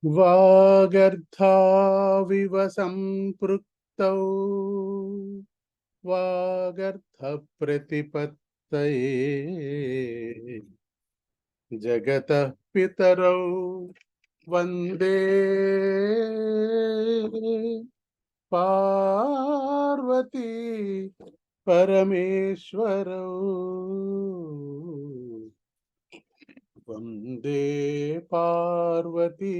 वागर्थाविव सम्पृक्तौ वागर्थ प्रतिपत्तये जगतः पितरौ वन्दे पार्वती परमेश्वरौ वन्दे पार्वती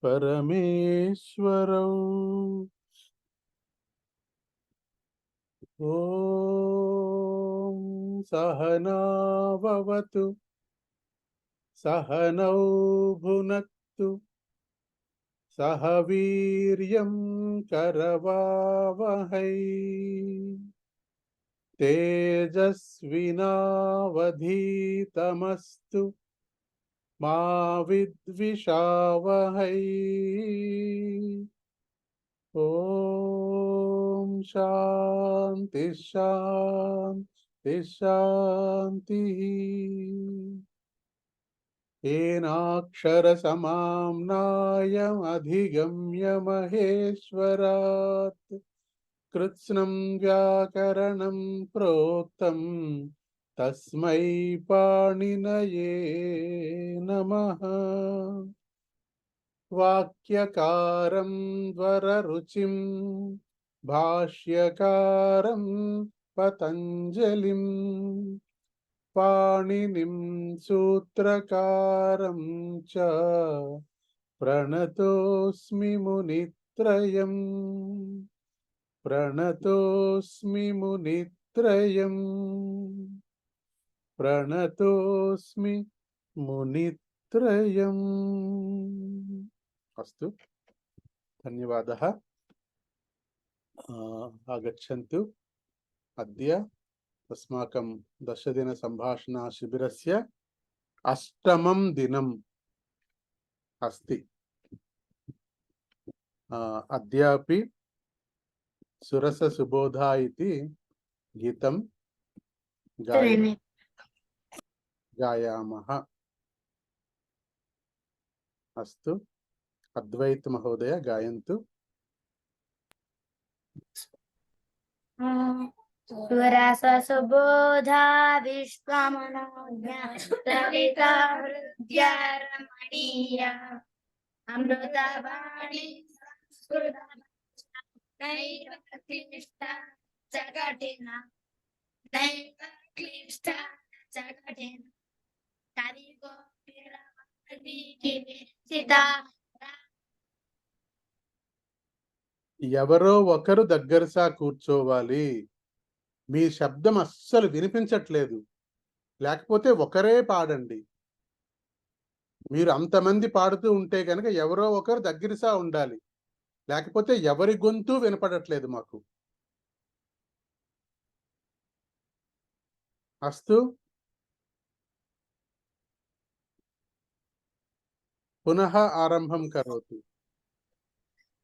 परमेश्वरौ। ॐ सहना भवतु सहनौ भुनक्तु सह वीर्यं करवावहै तेजस्विनावधीतमस्तु मा विद्विषावहै। ॐ शान्ति शान्ति शान्तिः। येनाक्षरसमाम्नायमधिगम्य महेश्वरात् कृत्स्नं व्याकरणं प्रोक्तं तस्मै पाणिनये नमः। वाक्यकारं वररुचिं भाष्यकारं पतञ्जलिं पाणिनिं सूत्रकारं च प्रणतोऽस्मि मुनित्रयम् प्रणतोऽस्मि मुनित्रयम् प्रणतोऽस्मि मुनित्रयम्। अस्तु, धन्यवादः। आगच्छन्तु। अद्य अस्माकं 10 संभाषण शिबिरस्य 8मं दिनम् अस्ति। अद्यापि सुरस सुबोधा इति गीतं गायामः। अस्तु, अद्वैत महोदय गायन्तु। सुरस सुबोधा विश्वमनोज्ञा ललिता हृद्या रमणीया अमृतवाणी संस्कृत नैव क्लिष्टा च कठिना नैव क्लिष्टा च कठिना कवि गोपिरमणिकिविचिता। ఎవరో ఒకరు దగ్గరసా కూర్చోవాలి. మీ శబ్దం అస్సలు వినిపించట్లేదు. లేకపోతే ఒకరే పాడండి. మీరు అంతమంది పాడుతూ ఉంటే కనుక ఎవరో ఒకరు దగ్గరసా ఉండాలి. లేకపోతే ఎవరి గొంతు వినపడట్లేదు మాకు. అస్తు, పునః ఆరంభం కరోతు।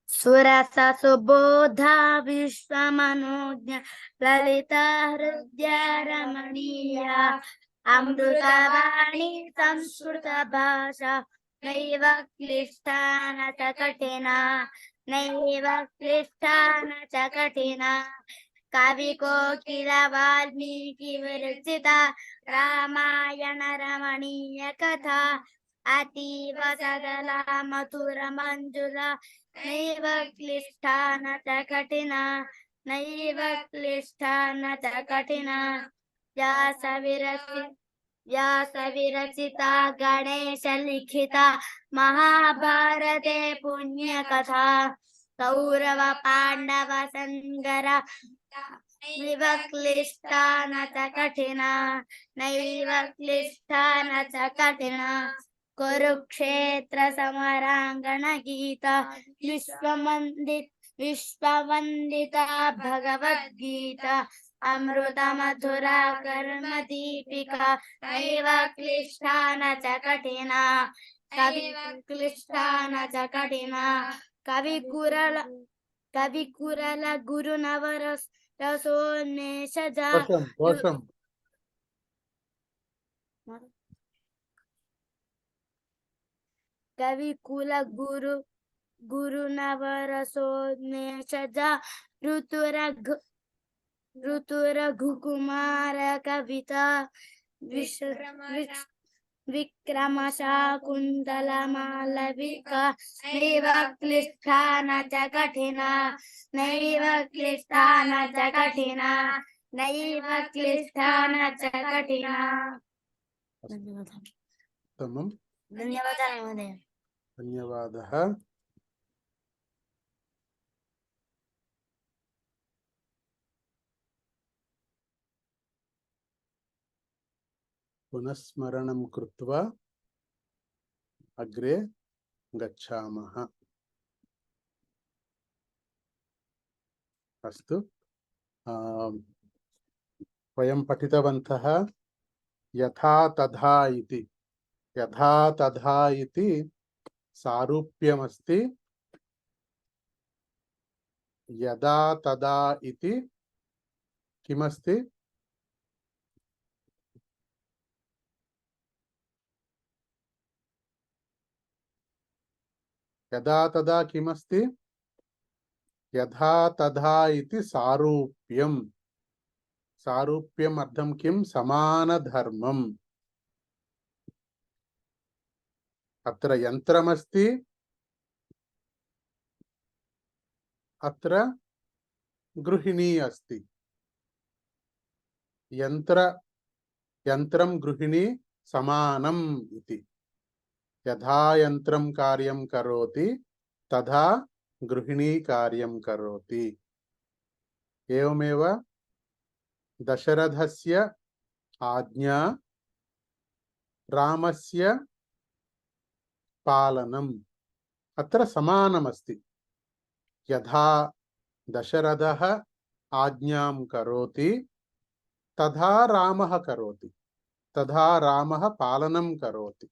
सुरस सुबोधा विश्वमनोज्ञा ललिता हृद्या रमणीया अमृतवाणी संस्कृत भाषा नैव क्लिष्टा न च कठिना नैव क्लिष्टा न च कठिना कवि कोकिल वाल्मीकि विरचिता रामायण रमणीय कथा अतीव सरला मधुर मंजुला नैव क्लिष्टा न च कठिना नैव क्लिष्टा न च कठिना व्यास विरचिता गणेश लिखिता महाभारते पुण्य कथा कौरव पांडव संग्राम नैव क्लिष्टा न च कठिना नैव क्लिष्टा न च कठिना कुरुक्षेत्र समरांगण गीता विश्ववंदिता भगवद्गीता अमृत मधुरा कर्म दीपिका नैव क्लिष्टा न च कठिना कवि क्लिष्टा न च कठिना कवि कुरल गुरु नवरस रसोन्मेषजा कविकुल गुरु गुरुनवरसोन्मेषजा ऋतुरघुकुमार कविता विक्रमशाकुन्तलमालविका नैव क्लिष्टा न च कठिना नैव क्लिष्टा न च कठिना नैव क्लिष्टा न च कठिना। उत्तमं। धन्यवादः महोदय। धन्यवादः। पुनस्मरणं कृत्वा अग्रे गच्छामः। अस्तु, वयं पठितवन्तः यथा तथा इति। यथा तथा इति सारूप्यमस्ति। यदा तदा इति किमस्ति? यदा तदा किमस्ति? यथा तथा इति सारूप्यम्। सारूप्यम् अर्थं किं? समानधर्मम्। अत्र यन्त्रमस्ति, अत्र गृहिणी अस्ति। यन्त्रं गृहिणी समानम् इति। यथा यन्त्रं कार्यं करोति तथा गृहिणी कार्यं करोति। एवमेव दशरथस्य आज्ञा रामस्य पालनम् अत्र समानमस्ति। यथा दशरथः आज्ञां करोति तथा रामः करोति, तथा रामः पालनं करोति।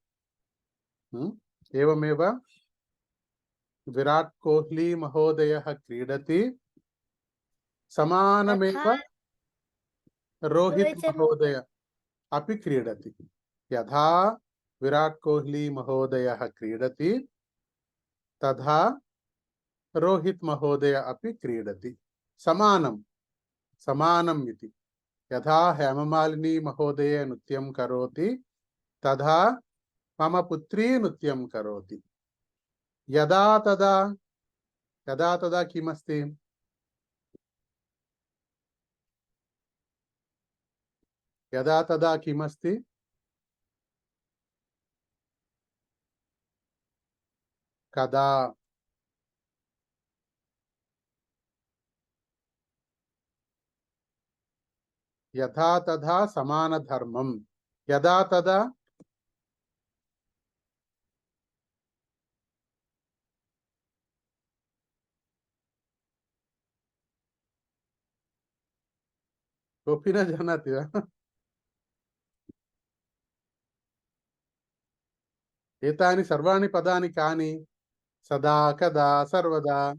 एवमेव विराट कोहली महोदयः क्रीडति, समानमेव रोहित महोदय अपि क्रीडति। यथा विराट कोहली महोदयः क्रीडति तथा रोहित महोदय अपि क्रीडति। समानम् इति। यथा हेममालिनी महोदय नृत्यं करोति तथा मम पुत्री नृत्यं करोति। यदा तदा किमस्ति? यदा तदा किमस्ति? कदा। यथा तथा समानधर्मम्। यदा तदा कोऽपि न जानाति वा? एतानि सर्वाणि पदानि कानि? सदा, कदा, सर्वदा।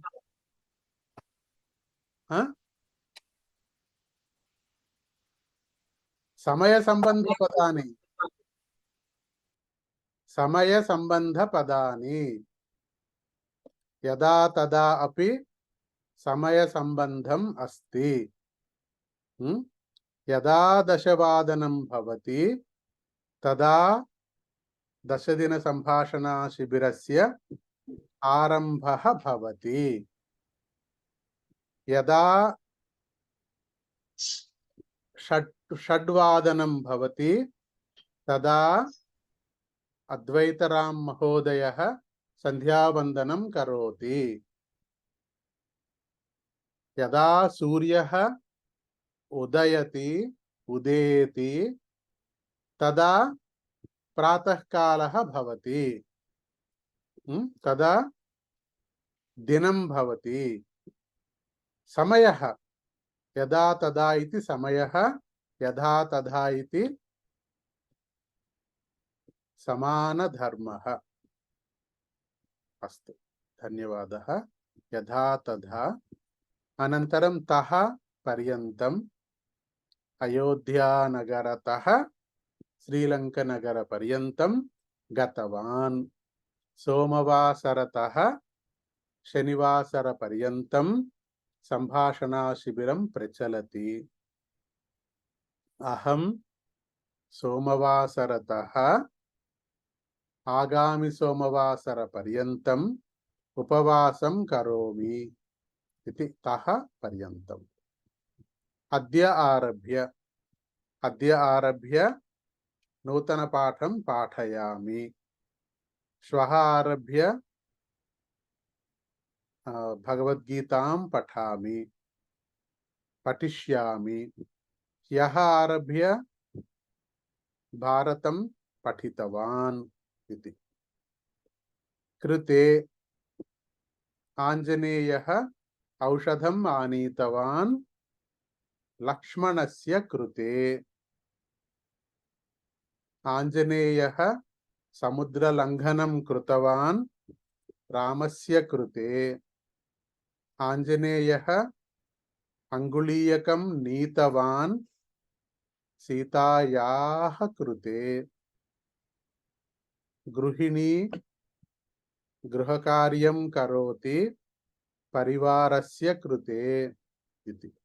समयसम्बन्धपदानि। समयसम्बन्धपदानि। यदा तदा अपि समयसम्बन्धम् अस्ति। यदा दशवादनं भवति तदा दशदिनसम्भाषणाशिबिरस्य आरम्भः भवति। यदा षड्वादनं भवति तदा अद्वैतराम महोदयः संध्यावन्दनं करोति। यदा सूर्यः उदेति तदा प्रातःकालः भवति। तदा दिनं भवति। समयः यदा तदा इति समयः, यथा तथा इति समानधर्मः। अस्तु, धन्यवादः। यथा तथा अनन्तरं तः पर्यन्तम् अयोध्यानगरतः श्रीलङ्कानगरपर्यन्तं गतवान्। सोमवासरतः शनिवासरपर्यन्तं सम्भाषणाशिबिरं प्रचलति। अहं सोमवासरतः आगामि सोमवासरपर्यन्तम् उपवासं करोमि इति तः पर्यन्तम्। अद्य आरभ्य नूतनपाठं पाठयामि। श्वः आरभ्य भगवद्गीतां पठिष्यामि। ह्यः आरभ्य भारतं पठितवान् इति। कृते आञ्जनेयः औषधम् आनीतवान् लक्ष्मणस्य कृते। आञ्जनेयः समुद्रलङ्घनं कृतवान् रामस्य कृते। आञ्जनेयः अङ्गुलीयकं नीतवान् सीतायाः कृते। गृहिणी गृहकार्यं करोति परिवारस्य कृते इति।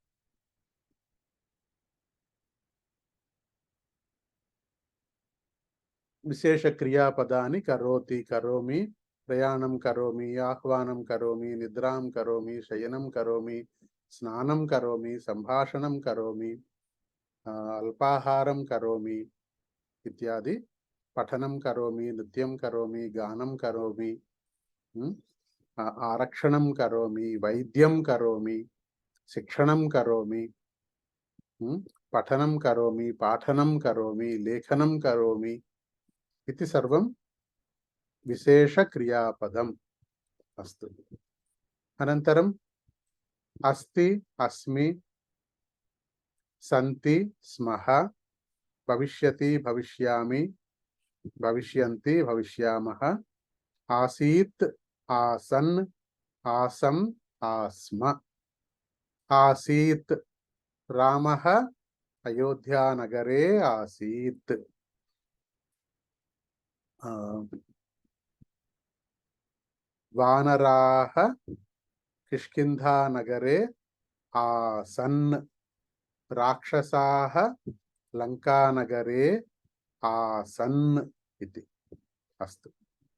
विशेषक्रियापदानि करोति, करोमि, प्रयाणं करोमि, आह्वानं करोमि, निद्रां करोमि, शयनं करोमि, स्नानं करोमि, सम्भाषणं करोमि, अल्पाहारं करोमि इत्यादि। पठनं करोमि, नृत्यं करोमि, गानं करोमि, आरक्षणं करोमि, वैद्यं करोमि, शिक्षणं करोमि, पठनं करोमि, पाठनं करोमि, लेखनं करोमि इति सर्वं विशेषक्रियापदम् अस्तु। अनन्तरम् अस्ति, अस्मि, सन्ति, स्मः, भविष्यति, भविष्यामि, भविष्यन्ति, भविष्यामः, आसीत्, आसन्, आसम्, आस्म। आसीत् रामः अयोध्यानगरे आसीत्। वानराः किष्किन्धानगरे आसन्। राक्षसाः लङ्कानगरे आसन् इति। अस्तु।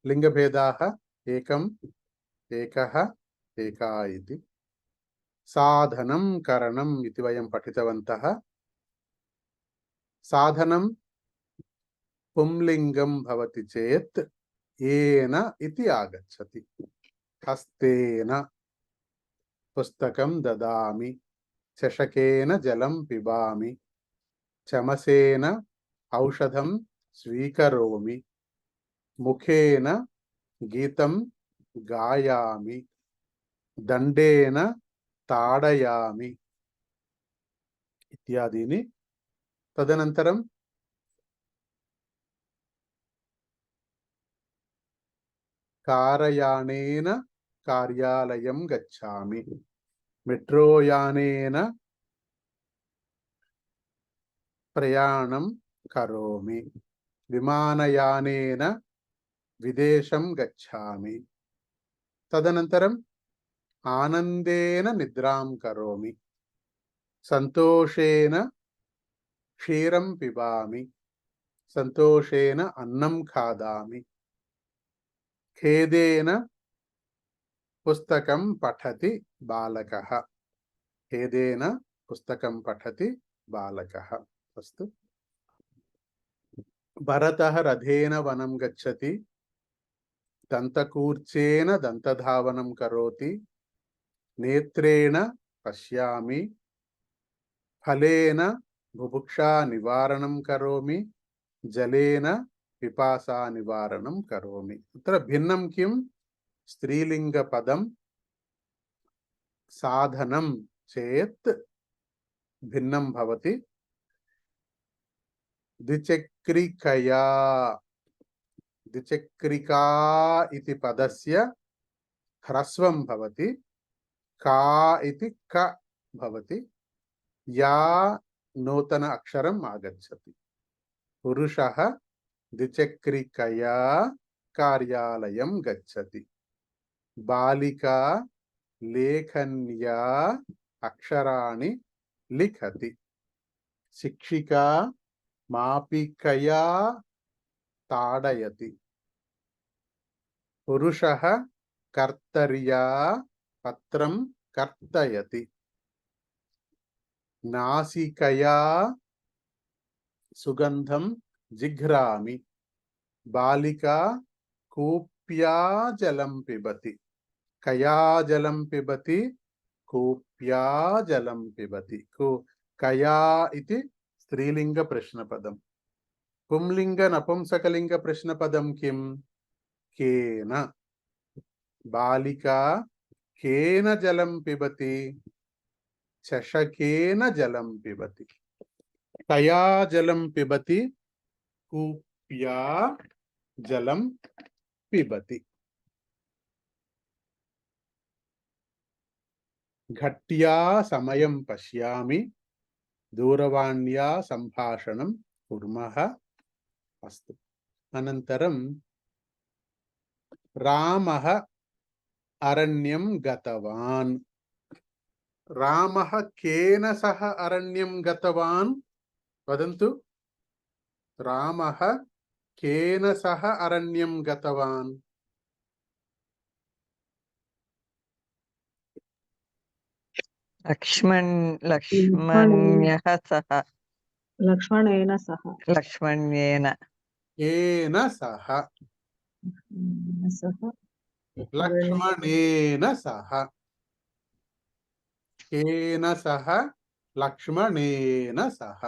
लिङ्गभेदाः एकम्, एकः, एका इति। साधनं करणम् इति वयं पठितवन्तः। साधनं पुंलिङ्गं भवति चेत् येन इति आगच्छति। हस्तेन पुस्तकं ददामि, चषकेन जलं पिबामि, चमसेन औषधं स्वीकरोमि, मुखेन गीतं गायामि, दण्डेन ताडयामि इत्यादीनि। तदनन्तरं कारयानेन कार्यालयं गच्छामि, मेट्रोयानेन प्रयाणं करोमि, विमानयानेन विदेशं गच्छामि। तदनन्तरम् आनन्देन निद्रां करोमि, सन्तोषेण क्षीरं पिबामि, सन्तोषेण अन्नं खादामि, खेदेन पुस्तकं पठति बालकः, खेदेन पुस्तकं पठति बालकः। अस्तु। भरतः रथेन वनं गच्छति, दन्तकूर्चेन दन्तधावनं करोति, नेत्रेण पश्यामि, फलेन बुभुक्षा निवारणं करोमि, जलेन पिपासा निवारणं करोमि। अत्र भिन्नं किं? स्त्रीलिङ्गपदं साधनं चेत् भिन्नं भवति। द्विचक्रिकया, द्विचक्रिका इति पदस्य ह्रस्वं भवति, का इति क भवति, या नूतन अक्षरम् आगच्छति। पुरुषः द्विचक्रिकया కార్యాలయం గచ్చతి. బాలికా లేఖన్యా అక్షరాణి లిఖతి. శిక్షికా మాపికయా తాడయతి. పురుషః కర్తర్యా పత్రం కర్తయతి. నాసికయా సుగంధం జిఘ్రామి. బాలికా కూప్యా జలం పిబతి. కయా జలం పిబతి? కూప్యా జలం పిబతి. కయా ఇది స్త్రీలింగ ప్రశ్నపదం. పుంలింగ నపుంసకలింగ ప్రశ్నపదం కిం? కేన. బాలికా కేన జలం పిబతి? చషకేన జలం పిబతి. కయా జలం పిబతి? కూప్యా జలం పిబతి. ఘట్యా సమయం పశ్యామి. దూరవాణ్యా సంభాషణం కుర్మః. అస్తు. అనంతరం రామః అరణ్యం గతవాన్. రామః కేన సహ అరణ్యం గతవాన్? వదంతు. రామః కేన సహ అరణ్యం గతవాన్? లక్ష్మణ్యః సహ. లక్ష్మణేన సహ. లక్ష్మణ్యేన. కేన సహ? సహ. లక్ష్మణేన సహ. కేన సహ? లక్ష్మణేన సహ.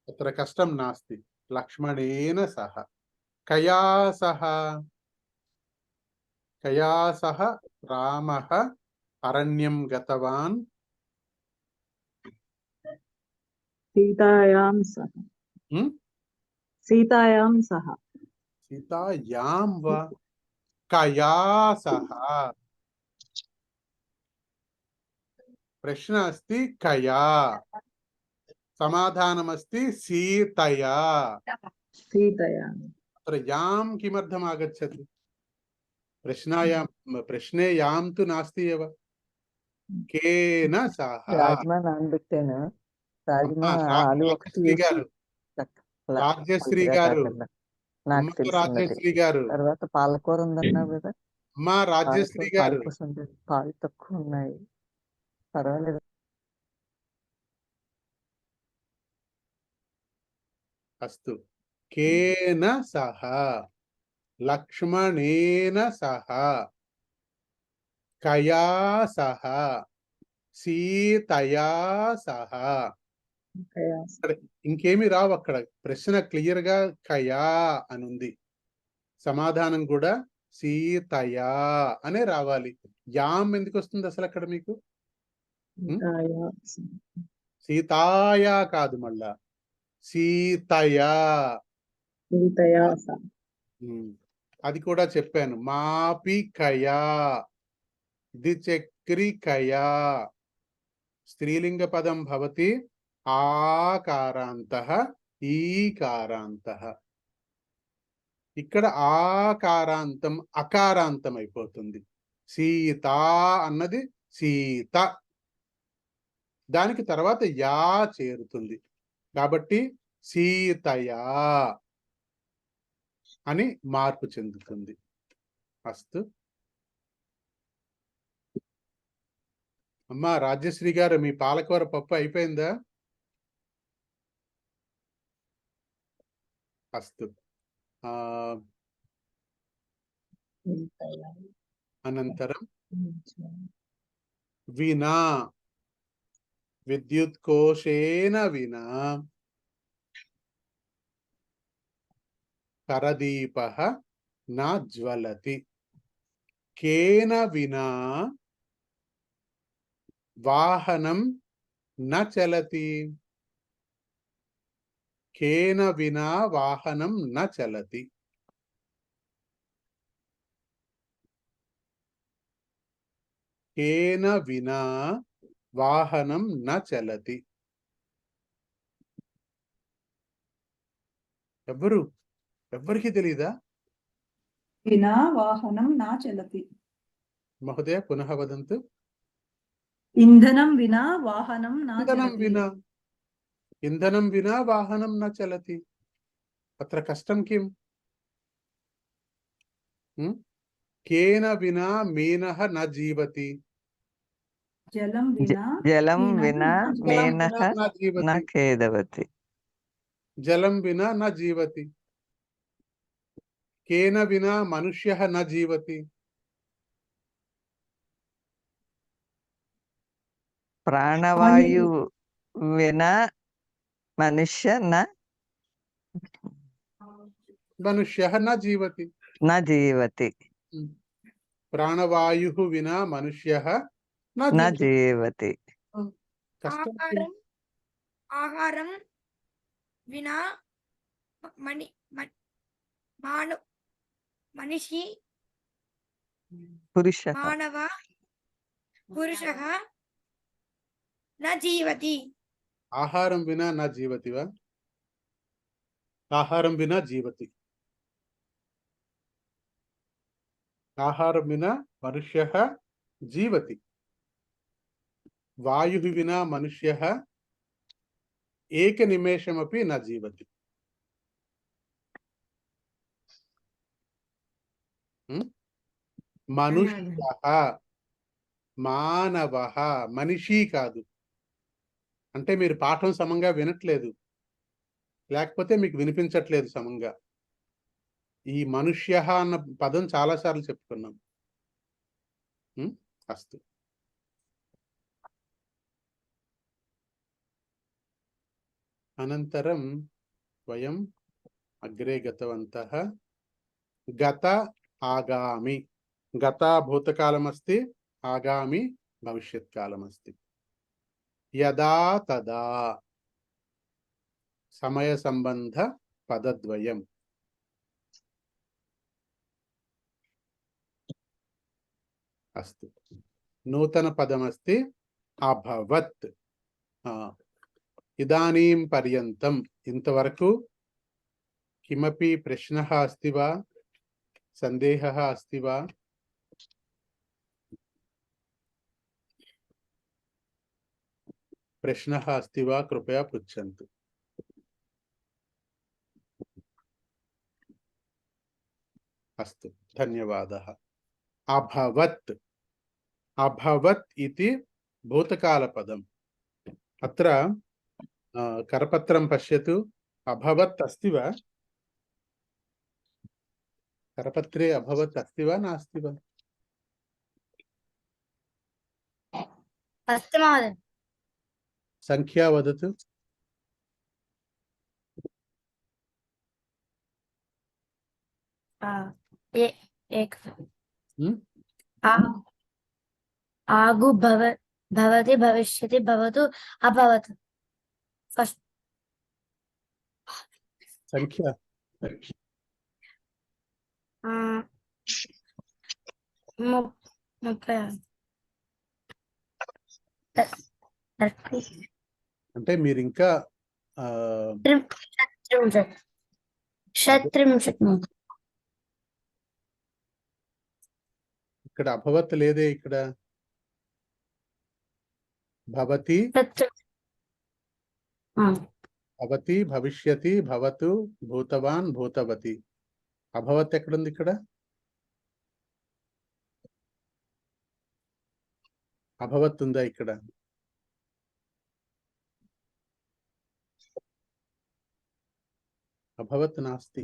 అత్ర కష్టం నాస్తి. లక్ష్మణేన సహ. కయా సహ? కయా సహ రామః అరణ్యం గతవాన్? సీతాయాం సహ. సీతాయాం సహ. సీతాయాం వా? కయా సహ? ప్రశ్న అస్తి కయా, సమాధానమస్తి సీతయా. సీతయా. అత్ర యాం కిమర్థం ఆగచ్చతి? ప్రశ్నాయాం ప్రశ్నే యాం తు నాస్తి ఎవ. కేన సహ? రాజ్మా నానబెట్టాను. రాజ్మా ఆలు ఒకటి రాజ్యశ్రీ గారు, రాజ్యశ్రీ గారు, నాకు తెలిసింది. రాజ్యశ్రీ గారు, తర్వాత పాలకూర ఉందన్నావు కదా. అమ్మా రాజ్యశ్రీ గారు, పాలు తక్కువ ఉన్నాయి. పర్వాలేదు. అస్తు. కేన సహ? లక్ష్మణేన సహ. కయా సహ? సీతయా సహ. ఇంకేమి రావు అక్కడ. ప్రశ్న క్లియర్ గా కయా అని ఉంది. సమాధానం కూడా సీతయా అనే రావాలి. యాం ఎందుకు వస్తుంది అసలు అక్కడ మీకు? సీతాయా కాదు, మళ్ళా సీతయా. అది కూడా చెప్పాను. మాపికయా, ద్విచక్రికయా. స్త్రీలింగ పదం భవతి ఆకారాంతః ఈకారాంతః. ఇక్కడ ఆకారాంతం అకారాంతం అయిపోతుంది. సీత అన్నది సీత, దానికి తర్వాత యా చేరుతుంది. కాబట్టి సీతయా అని మార్పు చెందుతుంది. అస్తు. అమ్మా రాజ్యశ్రీ గారు, మీ పాలకూర పప్పు అయిపోయిందా? అస్తు. అనంతరం వినా, విద్యుత్ కోశేన వినా కరదీపః న జ్వలతి. కేన వినా వాహనం న చలతి. కేన వినా వాహనం న చలతి. కేన వినా వాహనం న చలతి. ఎవ్వరికి తెలీదా? विना वाहनं न चलति। महोदय पुनः वदन्तु। इन्धनं विना वाहनं न इन्धनं चलति। विना, इन्धनं विना वाहनं न चलति। अत्र कष्टं किम्? केन विना मीनः न जीवति। जलं विना जलं मीनः विना न जलं जीवति। मीनः विना न न जीवति। खेदवति। जलं विना न जीवति। केन विना मनुष्यः न जीवति। प्राणवायु विना मनुष्य मनुष्यः न जीवति। न जीवति। प्राणवायुः विना मनुष्यः न न जीवति। जीवति। कष्टं किम्? ఆహారం వినా మనిషి पुरुषः మానవ పురుషः न जीवति। ఆహారం వినా न जीवति वा? ఆహారం వినా జీవతి। ఆహారం వినా మనుష్యः జీవతి। వాయుः వినా మనుష్యः एकनिमेषमपि न जीवति। మనుష్యః, మానవః, మనిషి కాదు. అంటే మీరు పాఠం సమంగా వినట్లేదు, లేకపోతే మీకు వినిపించట్లేదు సమంగా. ఈ మనుష్యః అన్న పదం చాలా సార్లు చెప్పుకున్నాం. అస్తు. అనంతరం వయం అగ్రే గతవంతః. గత ఆగామి. గత భూతకాలమస్తి, ఆగామి భవిష్యత్కాలమస్తి. యదా తదా సమయ సంబంధ పదద్వయం. అస్తు. నూతన పదమస్తి అభవత్. ఇదానీం పర్యంతం, ఇంతవరకు కిమపి ప్రశ్నः अस्ति वा, సందేహः अस्ति वा? प्रश्नः अस्ति वा कृपया पृच्छन्तु। अस्तु, धन्यवादः। अभवत्, अभवत् इति भूतकालपदम्। अत्र करपत्रं पश्यतु। अभवत् अस्ति वा? करपत्रे अभवत् अस्ति वा नास्ति वा? अस्ति महोदय। संख्या वदतु। आगु भवति भविष्यति भवतु अभवत्। फस्ट संख्या 30 అంటే మీరు ఇంకా ఇక్కడ అభవత్ లేదే. ఇక్కడ భవతి, భవతి, భవిష్యతి, భవతు, భూతవాన్, భూతవతి. అభవత్ ఎక్కడుంది? ఇక్కడ అభవత్ ఉందా? ఇక్కడ అభవత్ నాస్తి.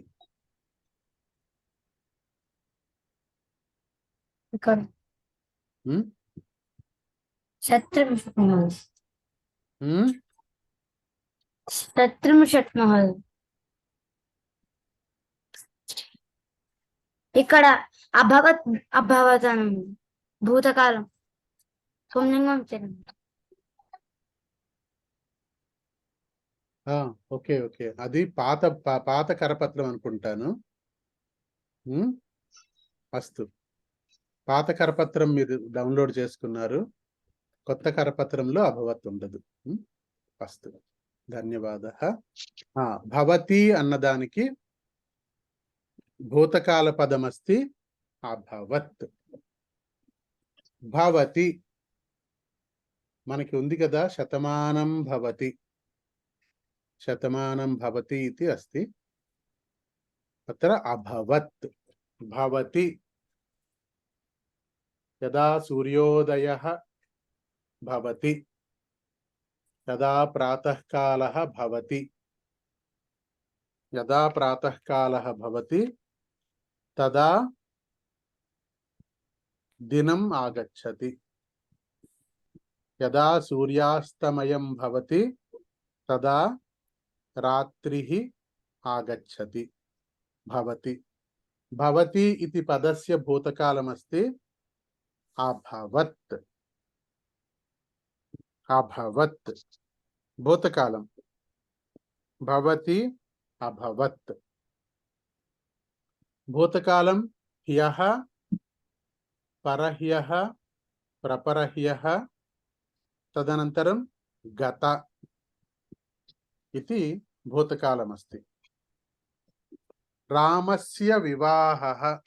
శత్రుముషట్ మహల్. ఇక్కడ అభవత్ అభవత్ అని భూతకాలం పుంలింగం. ఓకే ఓకే, అది పాత కరపత్రం అనుకుంటాను. అస్తు, పాత కరపత్రం మీరు డౌన్లోడ్ చేసుకున్నారు. కొత్త కరపత్రంలో అభవత్ ఉండదు. అస్తు, ధన్యవాదः. భవతి అన్నదానికి భూతకాలపదమస్తి అభవత్. భవతి మనకి ఉంది కదా, శతమానం భవతి, శతమానం భవతి ఇది అస్తి. అత్ర అభవత్ భవతి. యదా సూర్యోదయః భవతి, యదా ప్రాతఃకాలः భవతి, యదా ప్రాతఃకాలः భవతి తదా దినం ఆగచ్చతి, యదా సూర్యాస్తమయం భవతి తదా రాత్రిః ఆగచ్చతి. భవతి భవతి ఇతి పదస్య భూతకాలమస్తి అభవత్. అభవత్ భూతకాలం, భవతి అభవత్. భూతకాలం హ్యః, పరహ్యః, ప్రపరహ్యః, తదనంతరం గత ఇది భూతకాలమస్తి. రామస్య వివాహः,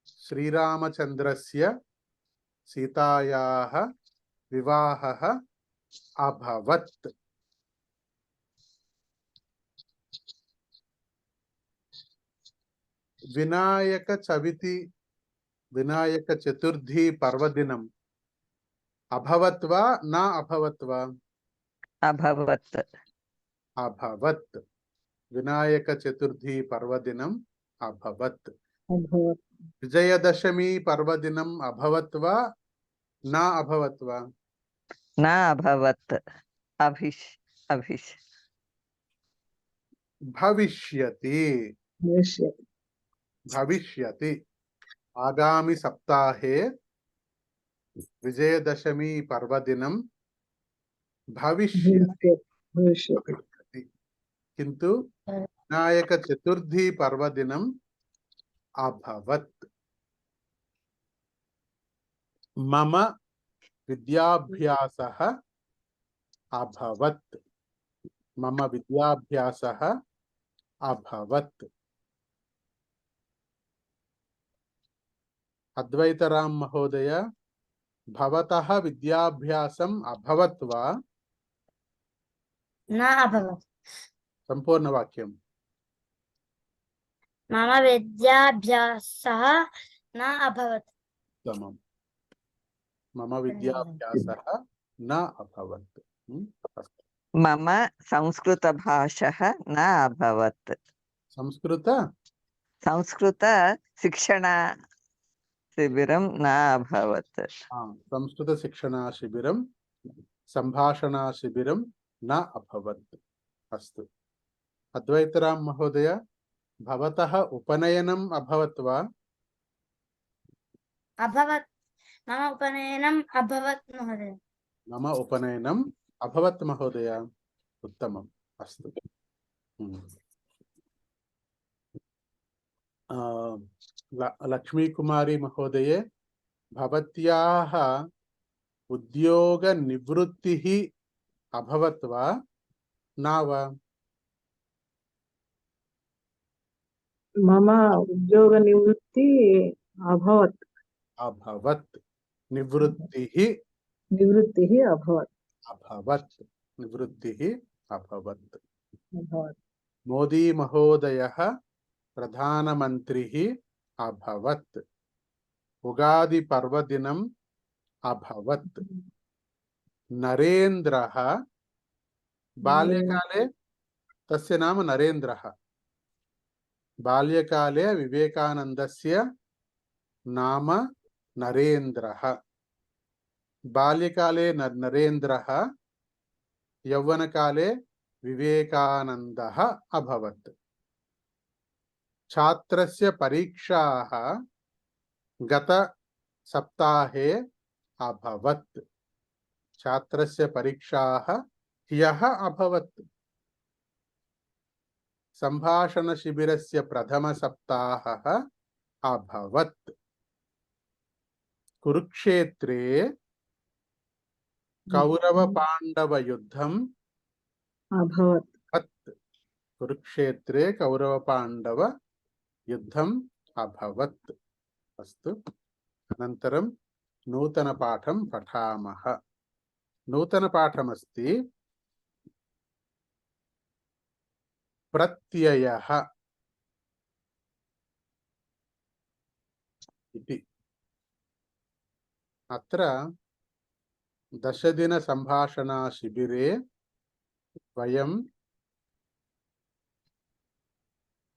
శ్రీరామచంద్రస్య సీతాయాः వివాహः అభవత్. వినాయక చవితి, వినాయక చతుర్థి పర్వదినం అభవత్ వా నా అభవత్ వా? అభవత్. అభవత్. వినాయక చతుర్థి పర్వదినం అభవత్. अभवत् విజయదశమి పర్వదినం అభవత్ వా నా అభవత్ వా? నా అభవత్. అభిష్ అభిష్. భవిష్యతి. भविष्यति భవిష్యతి. ఆగామి సప్తాహే విజయదశమి పర్వదినం భవిష్యతి. भविष्यति భవిష్యతి. కింటు వినాయక చతుర్థి పర్వదినం అభవత్. మమ విద్యాభ్యాసః అభవత్. మమ విద్యాభ్యాసః అభవత్. అద్వైతరామ్ మహోదయ, భవతః విద్యాభ్యాసం అభవత్ వా? न अभवत्. సంపూర్ణవాక్యం. मम विद्याभ्यासः न अभवत्. ఉత్తమం. మమ విద్యాభ్యాసః న అభవత్. మమ సంస్కృత భాషః న అభవత్. సంస్కృత సంస్కృత శిక్షణ శిబిరం న అభవత్. సంస్కృత శిక్షణా శిబిరం, సంభాషణా శిబిరం న అభవత్. అస్తు. అద్వైతరామ్ మహోదయ, భవతః ఉపనయనం అభవత్ వా? अभवत्. मम उपनयनम् अभवत् महोदय. మమ ఉపనయనం అభవత్ మహోదయ. ఉత్తమం. అస్తు. లక్ష్మీకుమారి మహోదయే, భవత్యాః ఉద్యోగ నివృత్తిః అభవత్ వా నా వా? मम उद्योगनिवृत्ति अभवत् అభవత్. నివృత్తిః निवृत्तिः अभवत् అభవత్. నివృత్తిః అభవత్. अभवत् మోదీ మహోదయః ప్రధానమంత్రిః అభవత్. ఉగాది పర్వదినం అభవత్. నరేంద్రः బాల్యకాలే తస్య నామ నరేంద్రः. బాల్యకాలే వివేకానందస్య నామ నరేంద్రः. బాల్యకాలే నరేంద్రः, యౌవనకాలే వివేకానందः అభవత్. ఛాత్రస్య పరీక్షాः గత సప్తాహే అభవత్. ఛాత్రస్య పరీక్షాः హ్యः అభవత్. సంభాషణ శిబిరస్య ప్రథమ సప్తాహः అభవత్. కురుక్షేత్రే కౌరవ పాండవ యుద్ధం अभवत् అత్. కురుక్షేత్రే కౌరవ పాండవ యుద్ధం అభవత్. అస్తు. అనంతరం నూతన పాఠం పఠామః. నూతన పాఠమస్తి ప్రత్యయః इति. अत्र 10 दिन संभाषणा शिबिरे वयं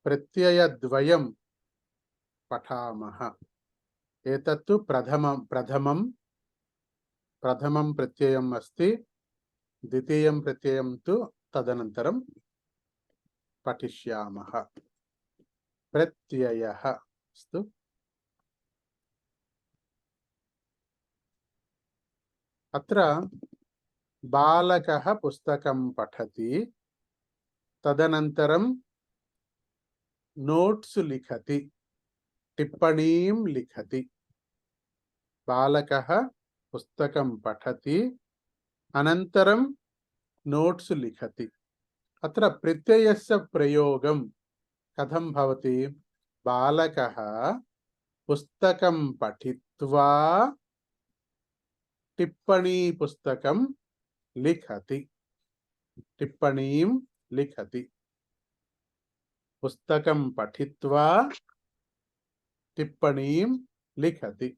प्रत्ययद्वयं पठामः. एतत्तु प्रथमं प्रत्ययम् अस्ति. द्वितीयं प्रत्ययं तु तदनन्तरं पठिष्यामः. प्रत्ययः. अस्तु. अत्र बालकः पुस्तकं पठति, तदनन्तरं नोट्स् लिखति, टिप्पणीं लिखति. बालकः पुस्तकं पठति, अनन्तरं नोट्स् लिखति. अत्र प्रत्ययस्य प्रयोगं कथं भवति? बालकः पुस्तकं पठित्वा टिप्पणी पुस्तकं लिखति. टिप्पणीं लिखति. पुस्तकं पठित्वा टिप्पणीं लिखति.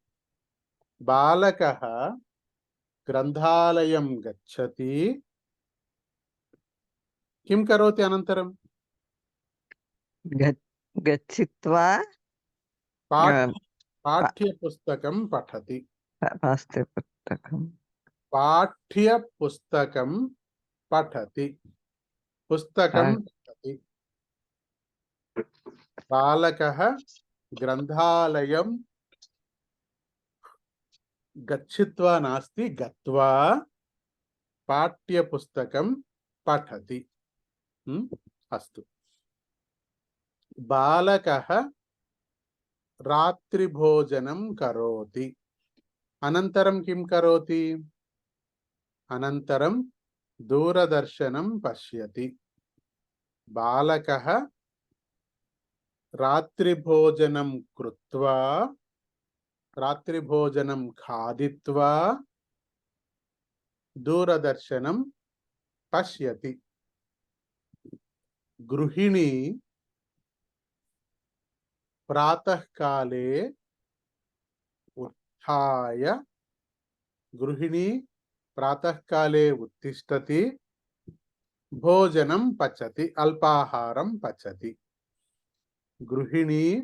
बालकः ग्रन्थालयं गच्छति. किं करोति अनन्तरं? गच्छित्वा पाठ्यपुस्तकं पठति. पाठ्यपुस्तकं पाठ्यपुस्तकं पठति. पुस्तकं पठति. बालकः ग्रन्थालयं गच्छित्वा नास्ति, गत्वा पाठ्यपुस्तकं पठति. अस्तु. बालकः रात्रिभोजनं करोति. अनन्तरं किं करोति? अनन्तरं दूरदर्शनं पश्यति. बालकः रात्रिभोजनं कृत्वा, रात्रिभोजनं खादित्वा दूरदर्शनं पश्यति. गृहिणी प्रातःकाले उत्थाय, गृहिणी प्रातःकाले उत्तिष्ठति, भोजनं पचति, अल्पाहारं पचति. गृहिणी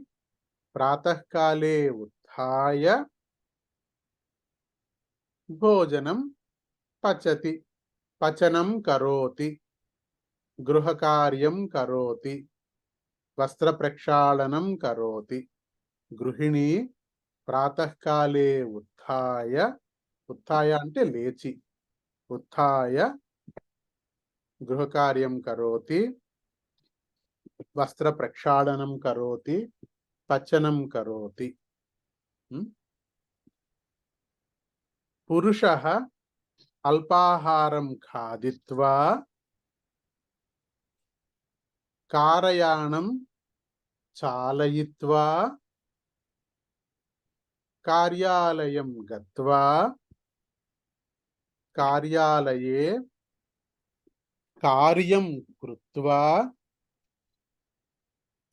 प्रातःकाले उत्थाय भोजनं पचति, पचनं करोति, गृहकार्यं करोति, वस्त्रप्रक्षालनं करोति. गृहिणी प्रातःकाले उत्थाय, उत्थाय అంటే లేచి, उत्थाय गृहकार्यं करोति, वस्त्रप्रक्षालनं करोति, पचनं करोति. पुरुषः अल्पाहारं खादित्वा कारयानं चालयित्वा कार्यालयं गत्वा कार्यालये कार्यं कृत्वा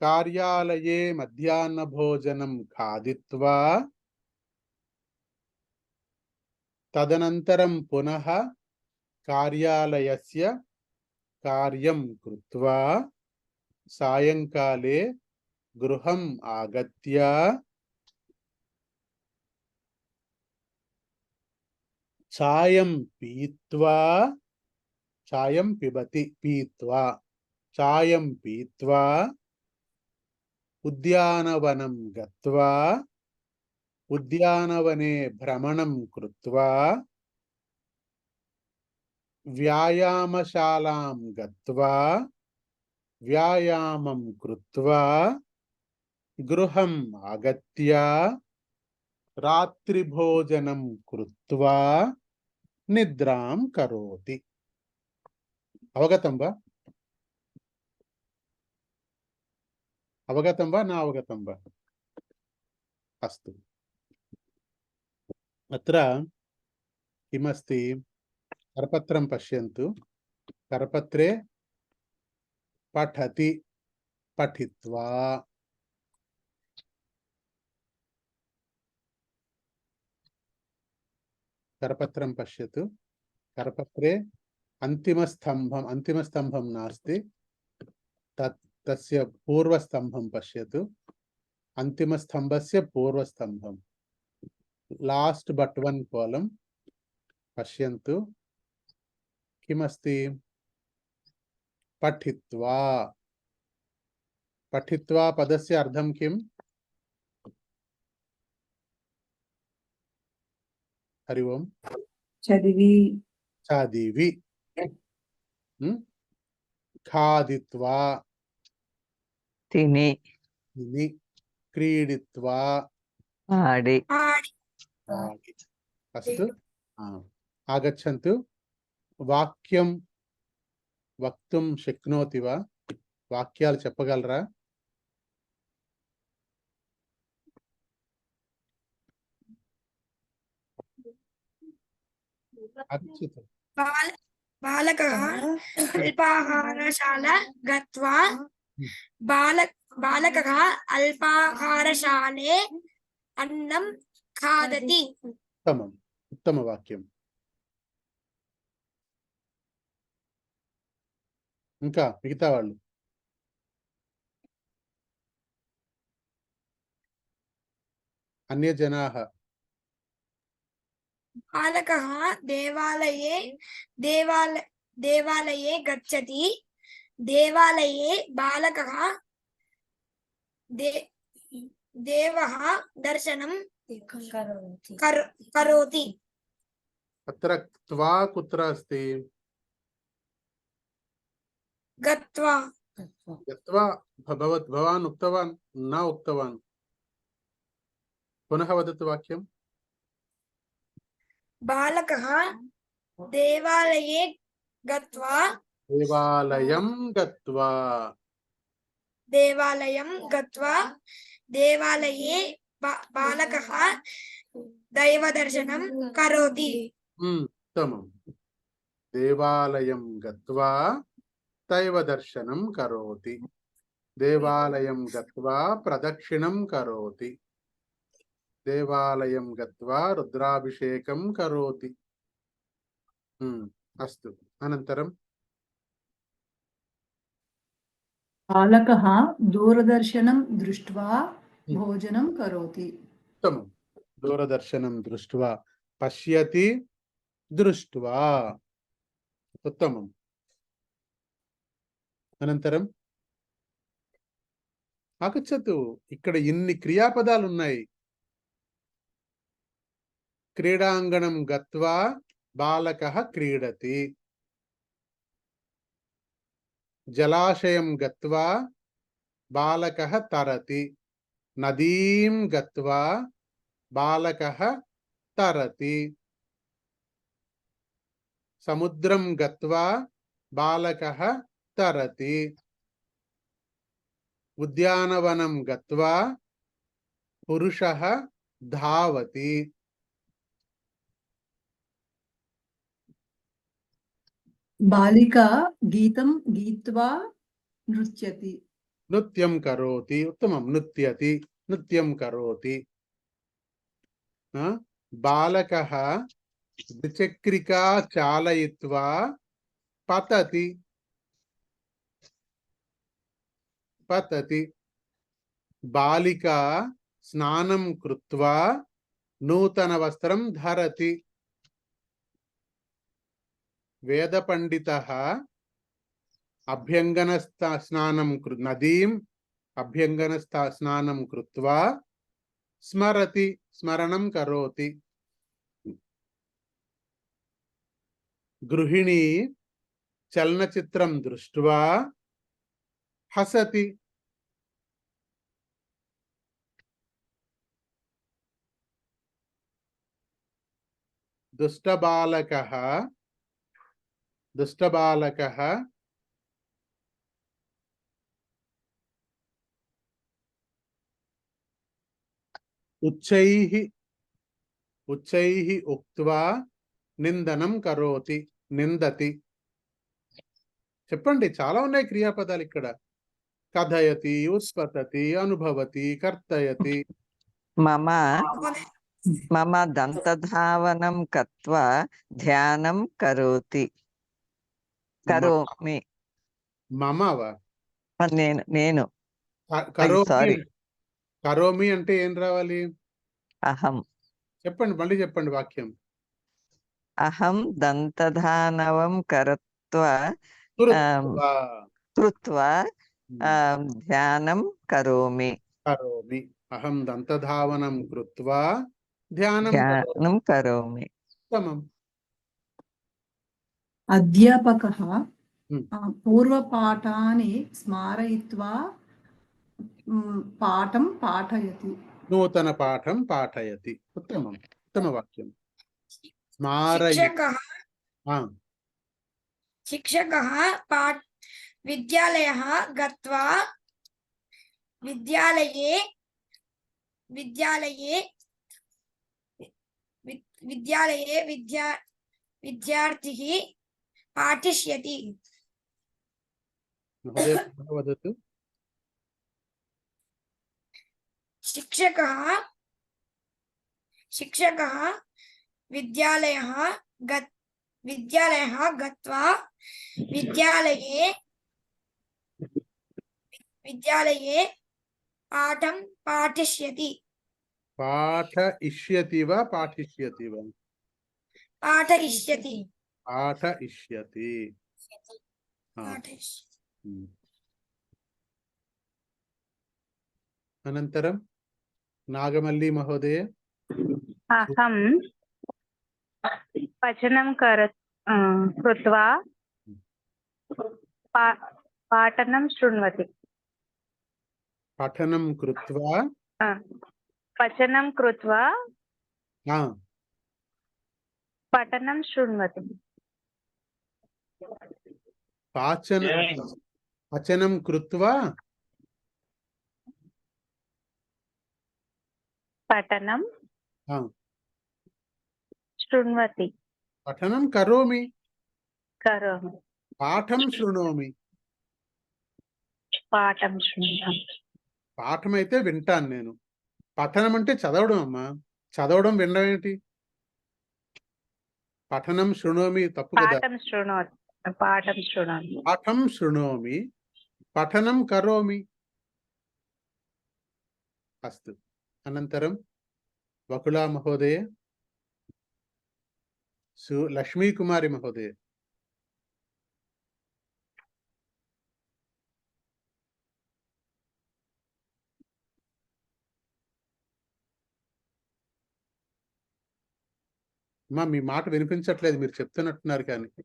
कार्यालये मध्याह्नभोजनं खादित्वा तदनन्तरं पुनः कार्यालयस्य कार्यं कृत्वा सायंकाले गृहम् आगत्य चायं पीत्वा, चायं पिबति, पीत्वा, चायं पीत्वा उद्यानवनं गत्वा उद्यानवने भ्रमणं कृत्वा व्यायामशालां गत्वा व्यायामं कृत्वा गृहम् आगत्य रात्रिभोजनं कृत्वा निद्रां करोति. अवगतं वा? अवगतं वा न अवगतं वा? अस्तु, अत्र किमस्ति? करपत्रं पश्यन्तु। करपत्रे पठति, पठित्वा, करपत्रं पश्यतु। करपत्रे अन्तिमस्तम्भं नास्ति, तस्य पूर्वस्थम्भं पश्यतु। अन्तिमस्तम्भस्य पूर्वस्थम्भं, लास्ट बट वन कॉलम पश्यन्तु। किमस्ति? पठित्वा। पठित्वा पदस्य अर्थं किम्? हरि ओम्। చదివి चदिवि। खादित्वा, తిని तिनि, क्रीडित्वा, ఆడి आडि आडि। अस्तु, आगच्छन्तु। वाक्यं वक्तुं शक्नोति वा? वाक्याలు చెప్పగలరా? अच्युत। बाल बालकः अल्पाहारशाला गत्वा बालकः अल्पाहारशाले अन्नं खादति। उत्तमम्, उत्तमवाक्యం। ఇంకా మిగతా వాళ్ళు अन्यजनाः। बालकः देवालये गच्छति। देवालये बालकः देवः दर्शनं करोति। अत्र त्वा कुत्र अस्ति? गत्वा गत्वा भवान् उक्तवान् न उक्तवान्? पुनः वदतु वाक्यं। बालकः देवालये गत्वा देवालयं गत्वा, देवालये बालकः दैवदर्शनं करोति। उत्तमं। देवालयं गत्वा दैवदर्शनं करोति। देवालयं गत्वा प्रदक्षिणं करोति। देवालयं गत्वा रुद्राभिषेकं करोति। अस्तु, अनन्तरं बालकः दूरदर्शनं दृष्ट्वा भोजनं करोति। उत्तमं। दूरदर्शनं दृष्ट्वा, पश्यति, दृष्ट्वा। उत्तमम्। అనంతరం ఆగచ్చతు. ఇక్కడ ఇన్ని క్రియాపదాలు ఉన్నాయి. క్రీడాంగణం గత్వా బాలకః క్రీడతి. జలాశయం గత్వా బాలకః తరతి. నదీం గత్వా బాలకః तरति। समुद्रं गत्वा बालकः तरति। उद्यानवनं गत्वा पुरुषः धावति। बालिका गीतं गीत्वा नृत्यति। नृत्यं करोति। उत्तमं। नृत्यति, नृत्यं करोति। बालकः द्विचक्रिका चालयित्वा पतति। पतति। बालिका स्नानं कृत्वा नूतन वस्त्रं धरति। वेदपंडितः अभ्यंगन स्नानं नदीं अभ्यंगन स्नानं कृत्वा स्मरति, स्मरणं करोति। गृहिणी चलनचित्रं दृष्ट्वा हसति। दुष्टबालकः ఉచ్చైః ఉచ్చైః ఉక్త్వా నిందనం కరోతి నిందతి. చెప్పండి, చాలా ఉన్నాయి క్రియాపదాలు ఇక్కడ. కథయతి, ఉత్పతతి, అనుభవతి, కర్తయతి. మమ మమ దంతధావనం కత్వా ధ్యానం కరోతి కరోమి. మమవా నేను కరోమి sorry. కరోమి అంటే ఏం రావాలి? అహం చెప్పండి, మళ్ళీ చెప్పండి వాక్యం. అహం దంతధానవం కరత్వా కృత్వా కృత్వా ధ్యానం కరోమి. కరోమి. అహం దంతధావనం కృత్వా ధ్యానం కరోమి. ధ్యానం కరోమి. ఉత్తమం. అధ్యాపకः Hmm. పూర్వపాఠాన్ని స్మారయిత్వా పాఠం పాఠయతి. నూతన పాఠం పాఠయతి. ఉత్తమం. ఉత్తమ వాక్యం. స్మారయ शिक्षकः विद्यालयः गत्वा विद्यालये विद्यार्थिः पाठिष्यति. महोदय वदतु. शिक्षकः विद्यालयः गत्वा विद्यालये पाठं पाठिष्यति. पाठयिष्यति वा पाठिष्यति वा? पाठयिष्यति. पाठयिष्यति. अनन्तरं नागमल्ली महोदय. अहं पठनं कृत्वा पाठनं शृण्वति. पठनं कृत्वा पठनं कृत्वा पठनं शृण्वति. पचनं कृत्वा पठनं शृण्वति. पठनं करोमि. पाठं शृणोमि. పాఠం అయితే వింటాను నేను. పఠనం అంటే చదవడం అమ్మా. చదవడం వినడం ఏంటి? పఠనం శృణోమి తప్పు కదా. పాఠం శృణోమి పఠనం కరోమి. అస్తు. అనంతరం వకుళా మహోదయ, లక్ష్మీకుమారి మహోదయ. అమ్మా, మీ మాట వినిపించట్లేదు, మీరు చెప్తున్నట్టున్నారు కానీ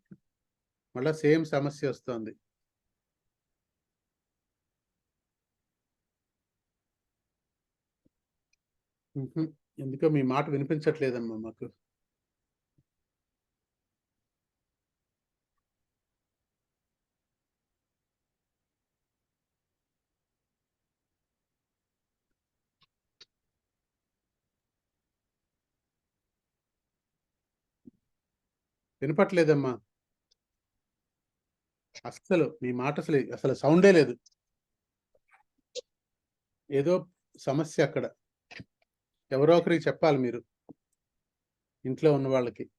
మళ్ళా సేమ్ సమస్య వస్తుంది. ఎందుకో మీ మాట వినిపించట్లేదమ్మా మాకు. వినపట్లేదమ్మా అస్సలు. మీ మాట అసలు సౌండే లేదు. ఏదో సమస్య అక్కడ. ఎవరో ఒకరికి చెప్పాలి మీరు, ఇంట్లో ఉన్న వాళ్ళకి.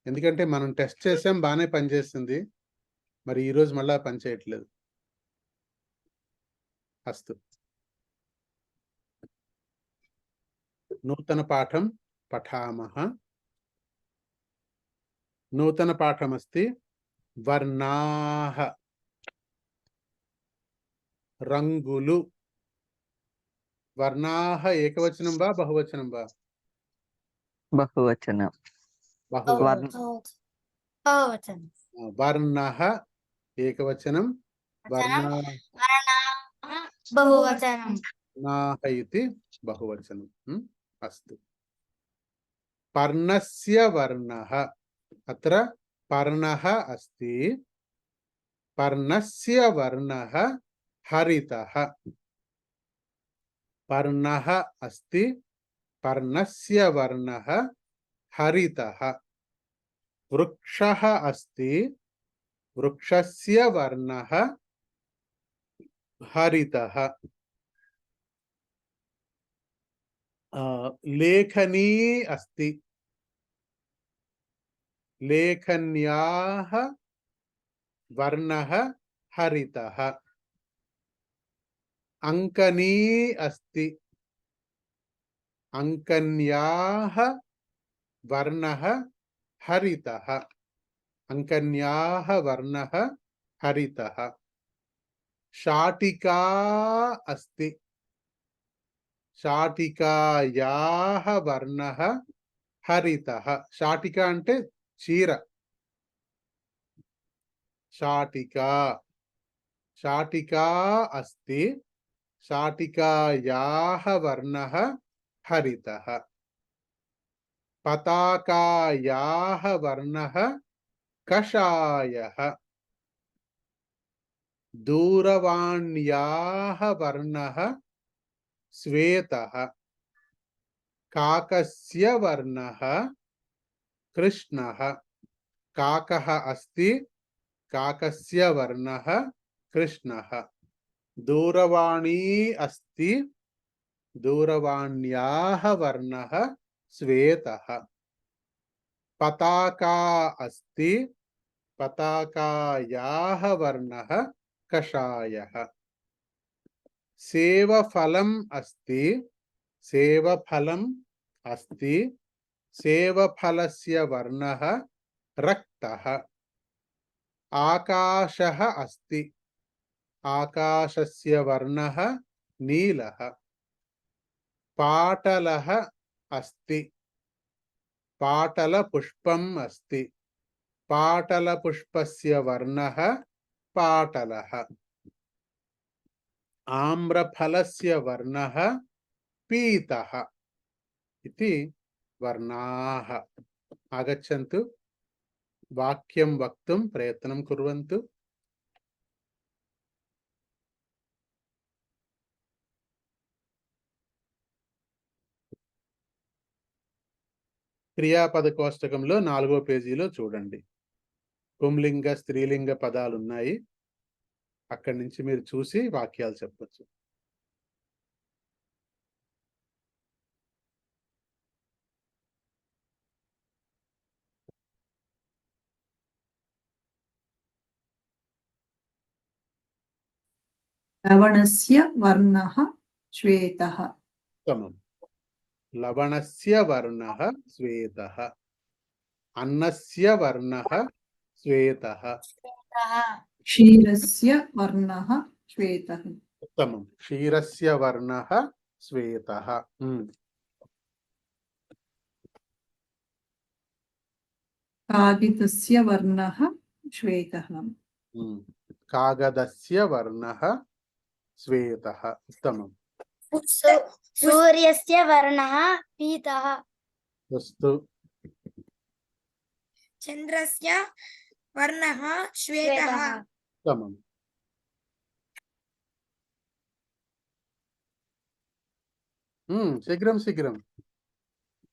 ఎందుకంటే మనం టెస్ట్ చేసాం, బాగానే పనిచేస్తుంది. మరి ఈరోజు మళ్ళా పనిచేయట్లేదు. అస్తు. నూతన పాఠం పఠామః. నూతన పాఠమస్తి వర్ణాః. రంగులు. వర్ణాః ఏకవచనం వా బహువచనం వా? బహువచనం. వర్ణః ఏకవచనం, వర్ణాః ఇతి బహువచనం. అస్తు. పర్ణస్య వర్ణః. అత్ర పర్ణః అస్తి. పర్ణస్య వర్ణః హరితః. పర్ణః అస్తి. पर्णस्य वर्णः हरितः। वृक्षः अस्ति, वृक्षस्य वर्णः हरितः। लेखनी अस्ति, लेखन्याः वर्णः हरितः। अंकनी अस्ति, अंकन्याः वर्णः हरितः। अंकन्याः वर्णः हरितः। शाटिका अस्ति, शाटिकायाः वर्णः हरितः। शाटिका అంటే చీర, शाटिका। शाटिका अस्ति, शाटिकायाः वर्णः हरितः। पताकायाः वर्णः कषायः। दूरवाण्याः वर्णः श्वेतः। काकस्य वर्णः कृष्णः। काकः अस्ति, काकस्य वर्णः कृष्णः। दूरवाणी अस्ति, दूरवाण्याः वर्णः श्वेतः। पताका अस्ति, पताकायाः वर्णः कषायः। सेवफलम् अस्ति, सेवफलम् अस्ति, सेवफलस्य वर्णः रक्तः। आकाशः अस्ति, आकाशस्य वर्णः नीलः। पाटलः अस्ति, पाटलपुष्पम् अस्ति, पाटलपुष्पस्य वर्णः पाटलः। आम्रफलस्य वर्णः पीतः। इति वर्णाः। आगच्छन्तु, वाक्यं वक्तुं प्रयत्नं कुर्वन्तु। క్రియాపద కోష్టకంలో 4వ పేజీలో చూడండి. పుంలింగ స్త్రీలింగ పదాలు ఉన్నాయి. అక్కడి నుంచి మీరు చూసి వాక్యాలు చెప్పొచ్చు. लवणस्य वर्णः श्वेतः। उत्तमम्। लवणस्य वर्णः श्वेतः। अन्नस्य वर्णः श्वेतः। क्षीरस्य वर्णः श्वेतः। उत्तमम्। क्षीरस्य वर्णः श्वेतः। कागितस्य वर्णः श्वेतः। कागदस्य वर्णः श्वेतः। उत्तमम्। सूर्यस्य वर्णः पीतः। अस्तु। चन्द्रस्य वर्णः श्वेतः। उत्तमम्। शीघ्रं शीघ्रं।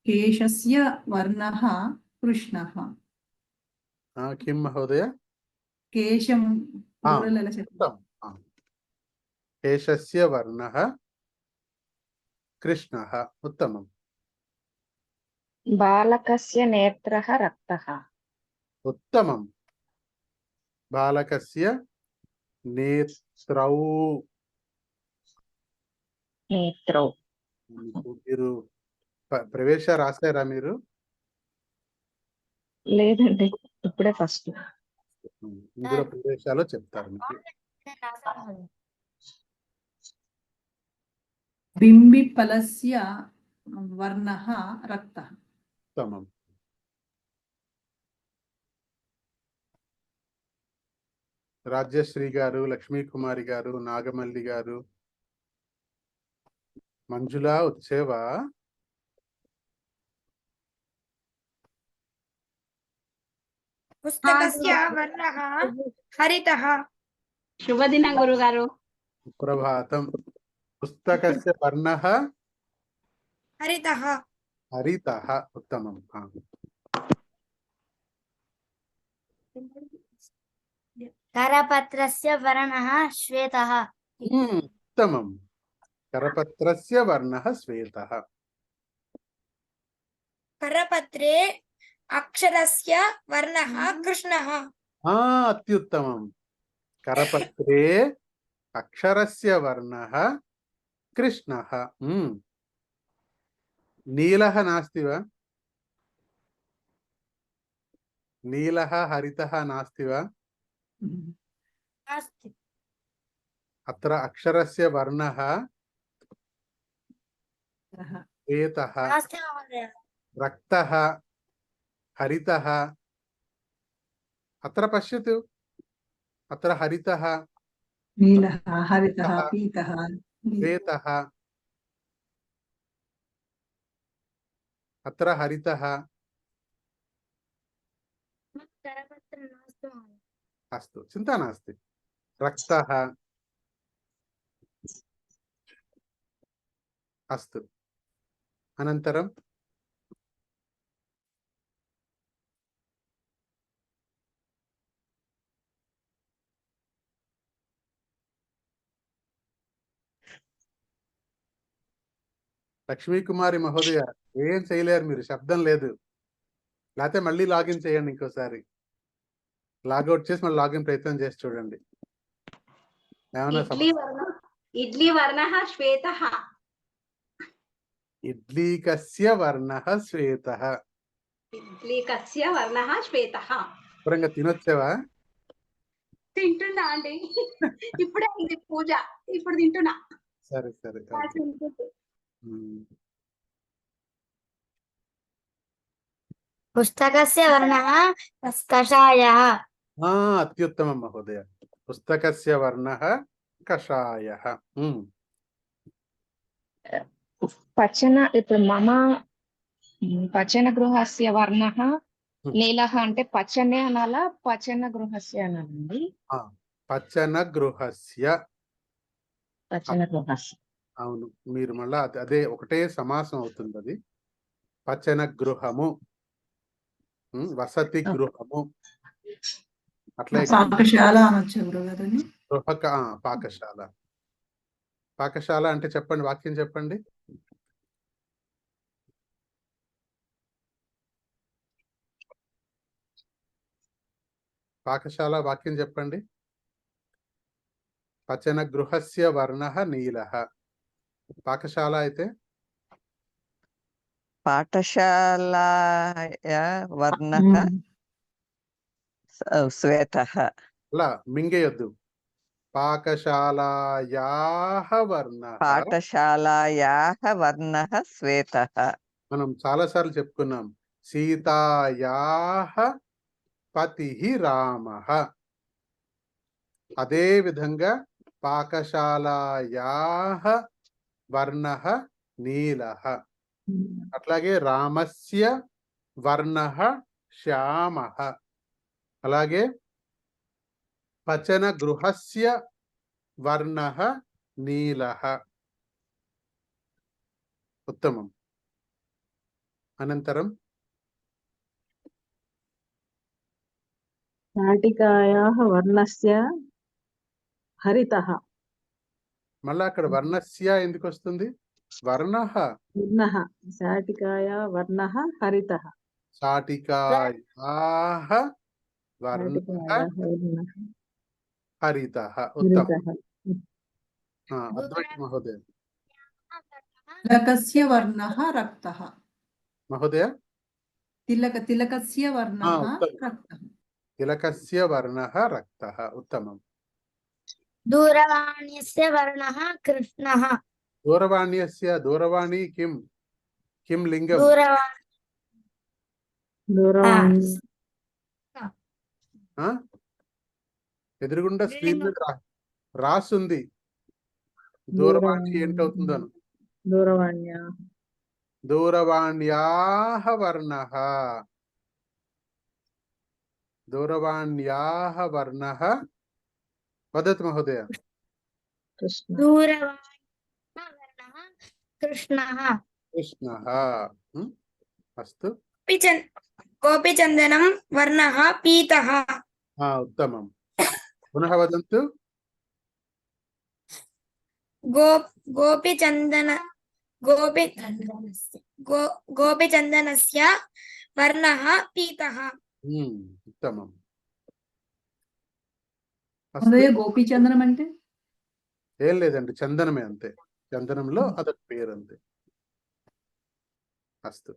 केशस्य वर्णः कृष्णः। किं महोदय? केशं पूर्वललशब्दम्। केशस्य वर्णः कृष्णः। उत्तमम्। बालकस्य नेत्रः रक्तः। उत्तमम्। बालकस्य नेत्रौ। नेत्रौ। మీరు ప్రవేశ రాశారా మీరు? లేదండి, ఇప్పుడే ఫస్ట్. ఇందులో ప్రవేశాలు చెప్తారు మీకు. बिम्बिफलस्य वर्णः रक्तः। उत्तमम्। రాజ్యశ్రీ గారు, లక్ష్మీ కుమారి గారు, నాగమల్లి గారు, మంజులా వచ్చేవా? పుస్తకस्य వర్ణः హరితः. శుభదినం గురుగారు. సుప్రభాతం. పుస్తకस्य వర్ణः हरितः हरितः उत्तमं करपत्रस्य वर्णः श्वेतः उत्तमं करपत्रस्य वर्णः श्वेतः करपत्रे अक्षरस्य वर्णः कृष्णः अत्युत्तमं करपत्रे अक्षरस्य वर्णः कृष्णः नीलः नास्ति वा नीलः हरितः नास्ति वा नास्ति अत्र अक्षरस्य वर्णः श्वेतः नास्ति महोदय रक्तः हरितः अत्र पश्यतु अत्र हरितः नीलः हरितः पीतः श्वेतः अत्र हरितः करपत्रं नास्ति महोदय अस्तु चिन्ता नास्ति रक्तः अस्तु अनन्तरं లక్ష్మీకుమారి మహోదయ ఏం చేయలేరు మీరు శబ్దం లేదు లేకపోతే మళ్ళీ లాగిన్ చేయండి ఇంకోసారి లాగౌట్ చేసి మళ్ళీ లాగిన్ ప్రయత్నం చేసి చూడండి ఏమైనా इड्ली वर्णः श्वेतः ఇడ్లీకస్య వర్ణః శ్వేతః इड्लीकस्य वर्णः श्वेतः శుభ్రంగా తినొచ్చావా తింటున్నా అండి ఇప్పుడే ఇది పూజ ఇప్పుడు తింటున్నా సరే సరే ఓకే. पुस्तकस्य वर्णः कषायः అత్యుత్తమం మహోదయ పుస్తకస్య వర్ణः కషాయः పచ్చన ఇప్పుడు మమ పచ్చన గృహస్య వర్ణः నీలः అంటే పచ్చనే అనాలా పచ్చన గృహస్య అనాలండి పచ్చన గృహస్య పచ్చన గృహస్య అవును మీరు మళ్ళా అదే ఒకటే సమాసం అవుతుంది అది పచ్చన గృహము వసతి గృహము అట్లా పాకశాల అనొచ్చు గురుగారు గృహక పాకశాల పాకశాల అంటే చెప్పండి వాక్యం చెప్పండి పాకశాల వాక్యం చెప్పండి పచ్చన గృహస్య వర్ణః నీలః పాకశాల అయితే పాఠశాలాయ వర్ణః శ్వేతః అలా మింగేయొద్దు పాకశాలాయాః వర్ణః పాఠశాలాయాః వర్ణః శ్వేతః మనం చాలా సార్లు చెప్పుకున్నాం సీతాయాః పతిః రామః అదే విధంగా పాకశాలాయాః వర్ణః నీలః అట్లాగే రామస్య వర్ణః శ్యామః అలాగే పచన గృహస్య వర్ణః నీలః ఉత్తమం అనంతరం शाटिकायाः वर्णस्य हरितः మళ్ళా అక్కడ వర్ణస్య ఎందుకు వస్తుంది వర్ణః वर्णः शाटिकाया वर्णः हरितः శాటికాయాః వర్ణః शाटिकायाः वर्णः హరితః ఉత్తమం हरितः అద్వైత మహోదయ తిలకస్య వర్ణः రక్తः మహోదయ తిలకస్య వర్ణः ఉత్తమం. రక్తः తిలకస్య వర్ణః రక్తః ఉత్తమం दूरवाण्यस्य वर्णः कृष्णः దూరవాణ్యస్య దూరవాణి కిం కిం లింగం दूरवाणी ఎదురుగుండా స్క్రీన్ మీద రాసుంది దూరవాణి ఏంటవుతుందో दूरवाण्या దూరవాణ్యాః వర్ణః దూరవాణ్యాః వర్ణః వదతు మహోదయ कृष्ण दूरवाण्यः वर्णः कृष्णः कृष्णः अस्तु गोपीचन्दनं वर्णः पीतः उत्तमं पुनः वदन्तु गोपीचन्दनस्य वर्णः पीतः उत्तमम् మహోదయ గోపీచందనం అంటే ఏం లేదండి చందనమే అంతే చందనంలో అదొక పేరు అంతే అస్తు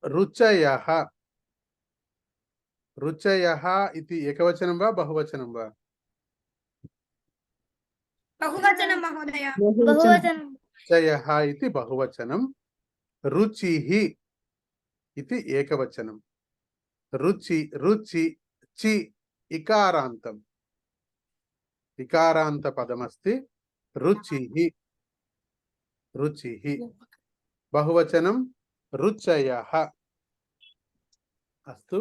రుచయః రుచయః इति ఏకవచనం వా బహువచనం వా बहुवचनं महोदय बहुवचनं రుచయః इति బహువచనం రుచిః इति ఏకవచనం రుచి రుచి చి ఇకారాంతం ఇకారాంత పదమస్తి రుచిః రుచిః బహువచనం రుచయః అస్తు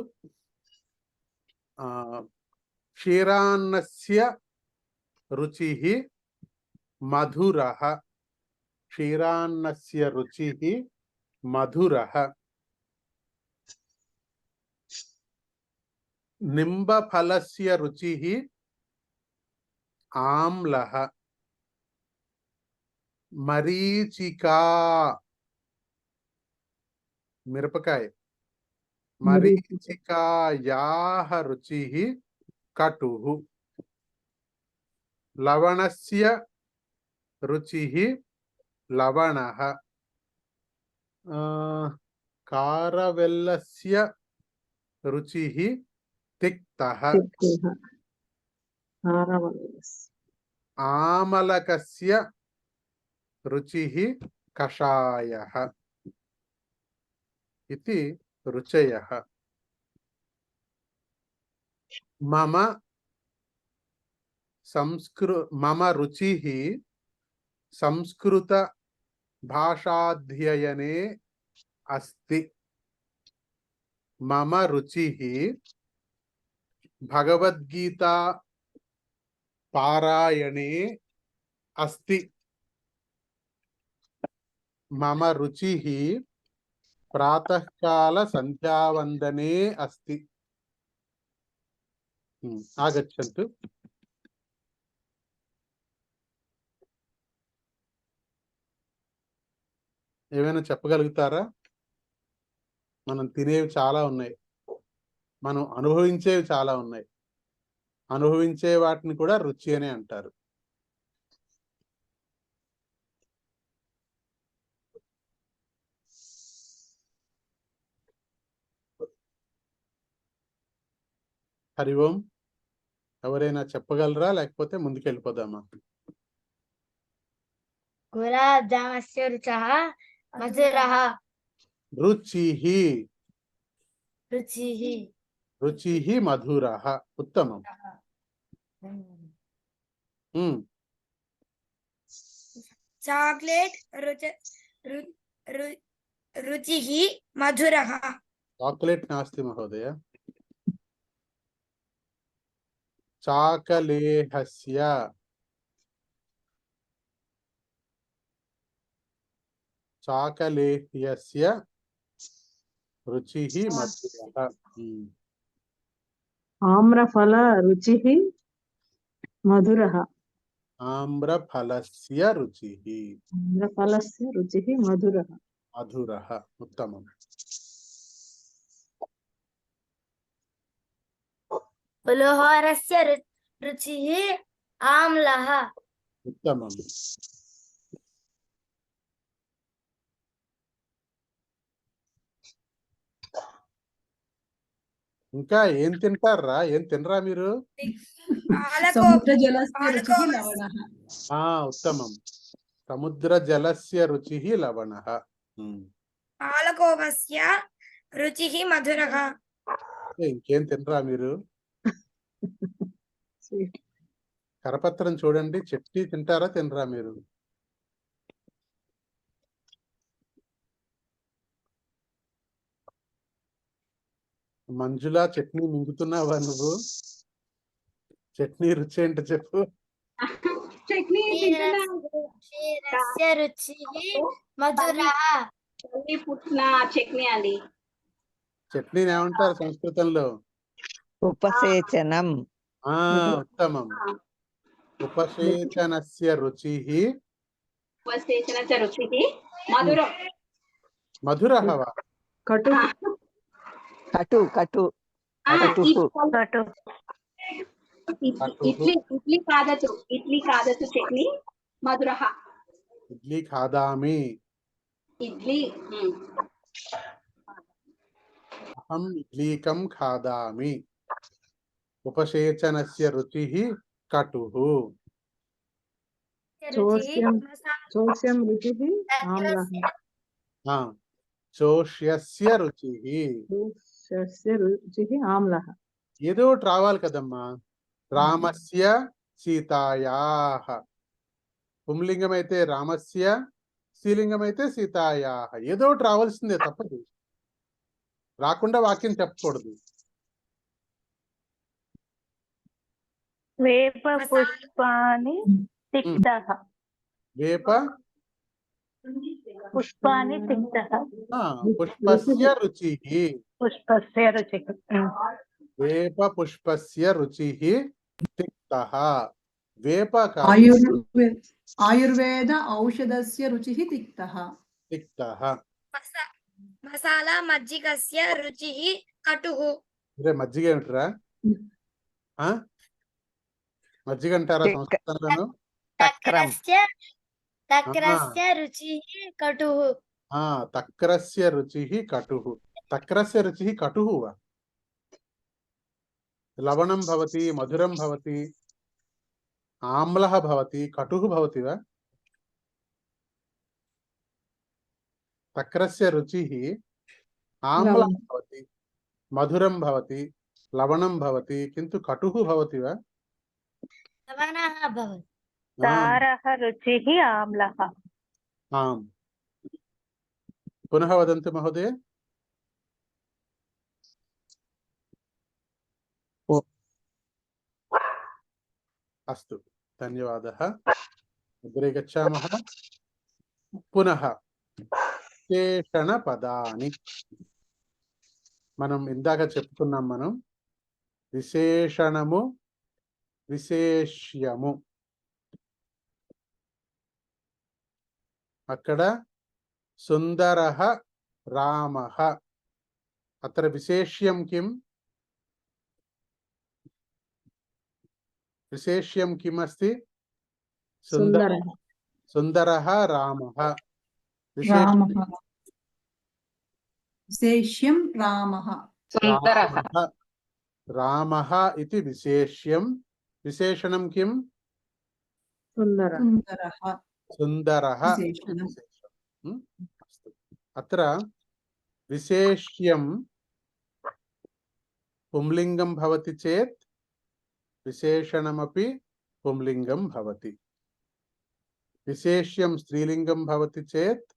క్షీరాన్నస్య రుచిః మధురః క్షీరాన్నస్య రుచిః మధురః నింబఫలస్య రుచిః ఆమ్లః మరీచికా మిరపకాయ మరీచికాయాః రుచిః కటుః లవణస్య రుచిః లవణః కారవెల్లస్య రుచిః తిక్తః ఆమలకస్య రుచిః కషాయః इति रुचयः मम रुचिः संस्कृत भाषाध्ययने अस्ति मम रुचिः भगवद्गीता पारायणे अस्ति मम रुचिः प्रातःकाल संध्यावन्दने अस्ति आगच्छन्तु ఏమైనా చెప్పగలుగుతారా మనం తినేవి చాలా ఉన్నాయి మనం అనుభవించేవి చాలా ఉన్నాయి అనుభవించే వాటిని కూడా రుచి అని అంటారు హరి ఓం ఎవరైనా చెప్పగలరా లేకపోతే ముందుకెళ్ళిపోదామా गुलाब जामस्य रुचः मधुरः रुचिः रुचिः रुचिः मधुरः उत्तमम् चाक्लेट रुचिः मधुरः चाकलेट नास्ति महोदय चाकलेहस्य चाकलेह्यस्य रुचिः मधुरः आम्रफल रुचिः मधुरः आम्रफलस्य रुचिः आम्रफलस्य रुचिः मधुरः मधुरः उत्तमम् पुलिहोरस्य रुचिः आम्लः उत्तमम् ఇంకా ఏం తింటారా ఏం తినరా మీరు సముద్ర జలస్య రుచిః లవణః ఉత్తమం సముద్ర జలస్య రుచిః లవణః పాలకోవస్య రుచిः మధురः ఇంకేం తినరా మీరు కరపత్రం చూడండి చట్నీ తింటారా తినరా మీరు మంజులా చట్నీ మింగుతున్నావా నువ్వు చట్నీ రుచి ఏంటో చెప్పు చట్నీ తింటున్నా క్షీరస్య రుచిః మధురః. తల్లి పుట్టిన చట్నీ అండి. చట్నీని ఏమంటారు సంస్కృతంలో? ఉపసేచనం. ఉత్తమం. ఉపసేచనస్య రుచిః ఉపసేచన చ రుచిః మధురం. మధురః వా? కటు కటు కటు కటుః. ఇడ్లీ కాదతు చట్నీ మధురః. ఇడ్లీ ఖాదామి. ఇడ్లీ అహం ఇడ్లీకం ఖాదామి. ఉపసేచనస్య రుచిః కటుః. చోష్యం చోష్యం రుచిః ఆమ్లః. చోష్యస్య రుచిః. చోష్యస్య రుచిః ఆమ్లః. ఏదో ఒకటి రావాలి కదమ్మా. రామస్య సీతాయాః. పుంలింగం అయితే రామస్య, స్త్రీలింగం అయితే సీతాయాః. ఏదో ఒకటి రావాల్సిందే, తప్పదు. రాకుండా వాక్యం చెప్పకూడదు. వేప పుష్పాని తిక్తః. వేప పుష్పాని తిక్తః. పుష్పస్య రుచిః. పుష్పస్య రుచిః. వేప పుష్పస్య రుచిః తిక్తః. వేప ఆయుర్వేద ఔషధస్య రుచిః తిక్తః. తిక్తః. మసాలా మజ్జిగస్య రుచిః కటుః. మజ్జిగ ఏమిట్రా? మజ్జిగ అంటారా సంస్కృతంలోను? తక్రస్య రుచిః కటుః. తక్రస్య రుచిః కటుః. తక్రస్య రుచిః కటుః వా? లవణం భవతి, మధురం భవతి, ఆమ్లః భవతి, కటుః భవతి వా? తక్రస్య రుచిః ఆమ్లः భవతి, మధురం భవతి, లవణం భవతి, కింటు కటుః భవతి వా? లవణः భవతి. సారః రుచిః ఆమ్లః. ఆమ్. పునః వదంతు మహోదయ. అస్తు, ధన్యవాదः. అగ్రే గచ్చామः. పునః విశేషణ పదాని. మనం ఇందాక చెప్పుకున్నాం. మనం విశేషణము, విశేష్యము. అక్కడ సుందరః రామః. అత్ర విశేష్యం కిం? విశేష్యం కిం అస్తి? సుందరః. సుందరః రామః. విశేష్యం రామః. సుందరః. రామః ఇతి విశేష్యం. విశేషణం కిం? సుందరః. సుందరః సుందరః. విశేషణం. అస్తు. అత్ర విశేష్యం పుంలింగం భవతి చేత్ విశేషణమపి పుంలింగం భవతి. విశేష్యం స్త్రీలింగం భవతి చేత్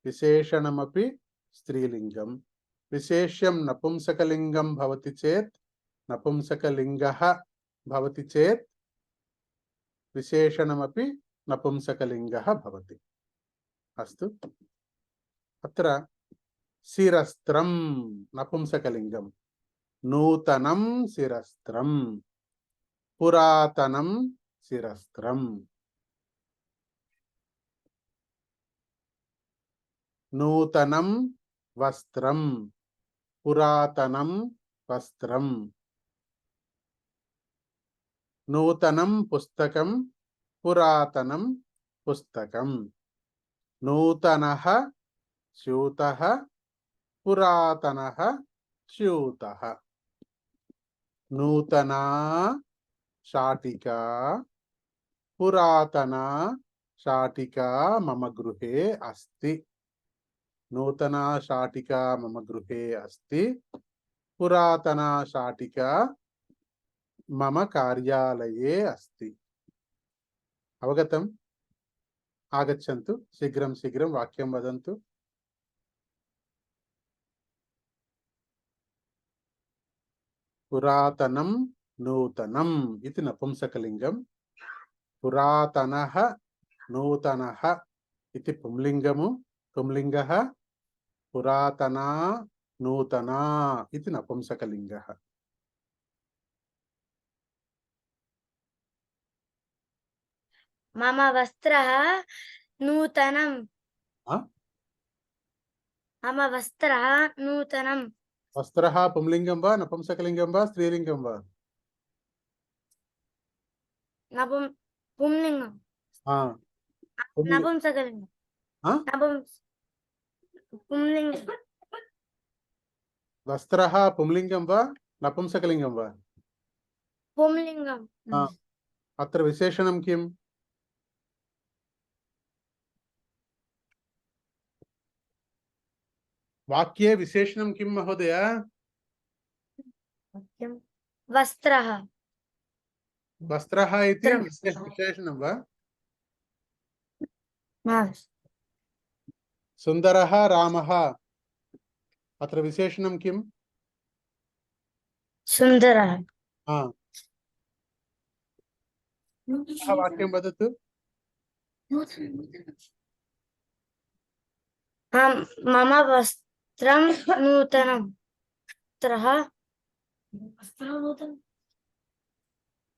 విశేషణమపి స్త్రీలింగం. విశేష్యం నపుంసకలింగం భవతి చేత్ నపుంసకలింగః భవతి చేత్ విశేషణమపి నపుంసకలింగः భవతి. అస్తు. అత్ర శిరస్త్రం నపుంసకలింగం. నూతనం శిరస్త్రం, పురాతనం శిరస్త్రం. నూతనం వస్త్రం, పురాతనం వస్త్రం. నూతనం పుస్తకం, పురాతనం పుస్తకం. నూతనః స్యూతః, పురాతనః స్యూతః. నూతనా శాటికా, పురాతనా శాటికా మమ గృహే అస్తి. నూతనా శాటికా మమ గృహే అస్తి, పురాతనా శాటికా మమ కార్యాలయే అస్తి. అవగతం? ఆగచ్చంతు. శీఘ్రం శీఘ్రం వాక్యం వదంతు. పురాతనం నూతనం ఇది నపుంసకలింగం. పురాతనః నూతనః ఇది పుంలింగము పుంలింగః పురాతనా నూతనా ఇది నపుంసకలింగః మమ వస్త్రः నూతనం ఆ? మమ వస్త్రः నూతనం వస్త్రః పుంలింగం వా నపుంసకలింగం వా స్త్రీలింగం వా పుంలింగం ఆ నపుంసకలింగం ఆ? పుంలింగం వస్త్రః పుంలింగం వా నపుంసకలింగం వా పుంలింగం ఆ. అత్ర విశేషణం కిం వాక్యే విశేషణం కిం మహోదయ వస్త్రः వస్త్రః ఇతి వస్త్రం. విశేషణం వా ఆ, సుందరः రామः అత్ర విశేషణం కిం సుందరः ఆ వాక్యం వదతు మమ వస్త్రం నూతనం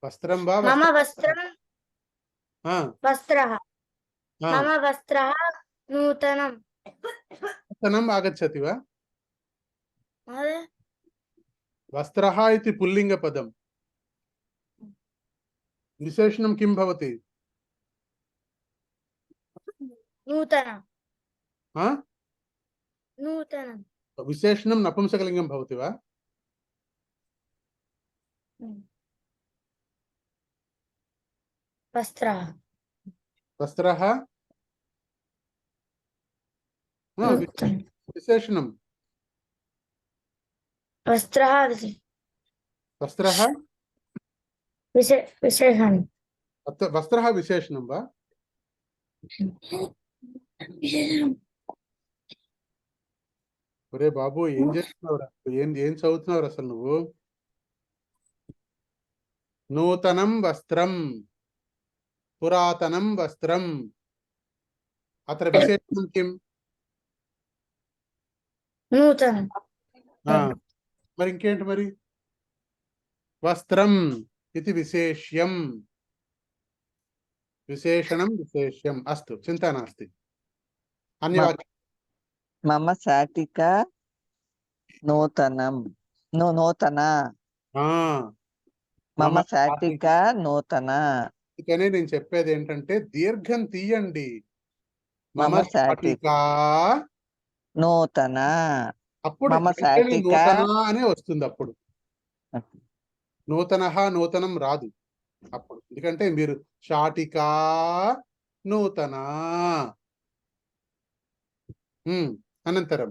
వస్త్రం వా మమ వస్త్రం ఆ, వస్త్రः ఆ. మమ వస్త్రः నూతనం వస్తనం ఆగచ్చతి వా మహోదయ వస్త్రः इति पुल्लिङ्गपदं विशेषणं किं भवति నూతనం ఆ? నూతనం విశేషణం నపుంసకలింగం భవతి వా వస్త్రः వస్త్రः ఆ, నూతనం విశేషణం వస్త్రः వస్త్రः విశేషణం వస్త్రः విశేషణం వా ఒరే బాబు ఏం చేస్తున్నావురా ఏం చదువుతున్నావు అసలు నువ్వు నూతనం వస్త్రం పురాతనం వస్త్రం అత్ర విశేషణం కిం నూతనం ఆ, మరి ఇంకేంటి మరి వస్త్రం ఇది విశేష్యం విశేషణం విశేష్యం అస్తు చింతా నాస్తి అన్యవాక్యం మమ శాటికా నూతనం నూతన ఆ, మమ మమ శాటికా నూతన అందుకనే నేను చెప్పేది ఏంటంటే దీర్ఘం తీయండి మమ మమ శాటికా నూతన అప్పుడు మమ వెంటనే శాటికా నూతన అనే వస్తుంది అప్పుడు నూతన నూతనం రాదు అప్పుడు ఎందుకంటే మీరు శాటికా నూతన అనంతరం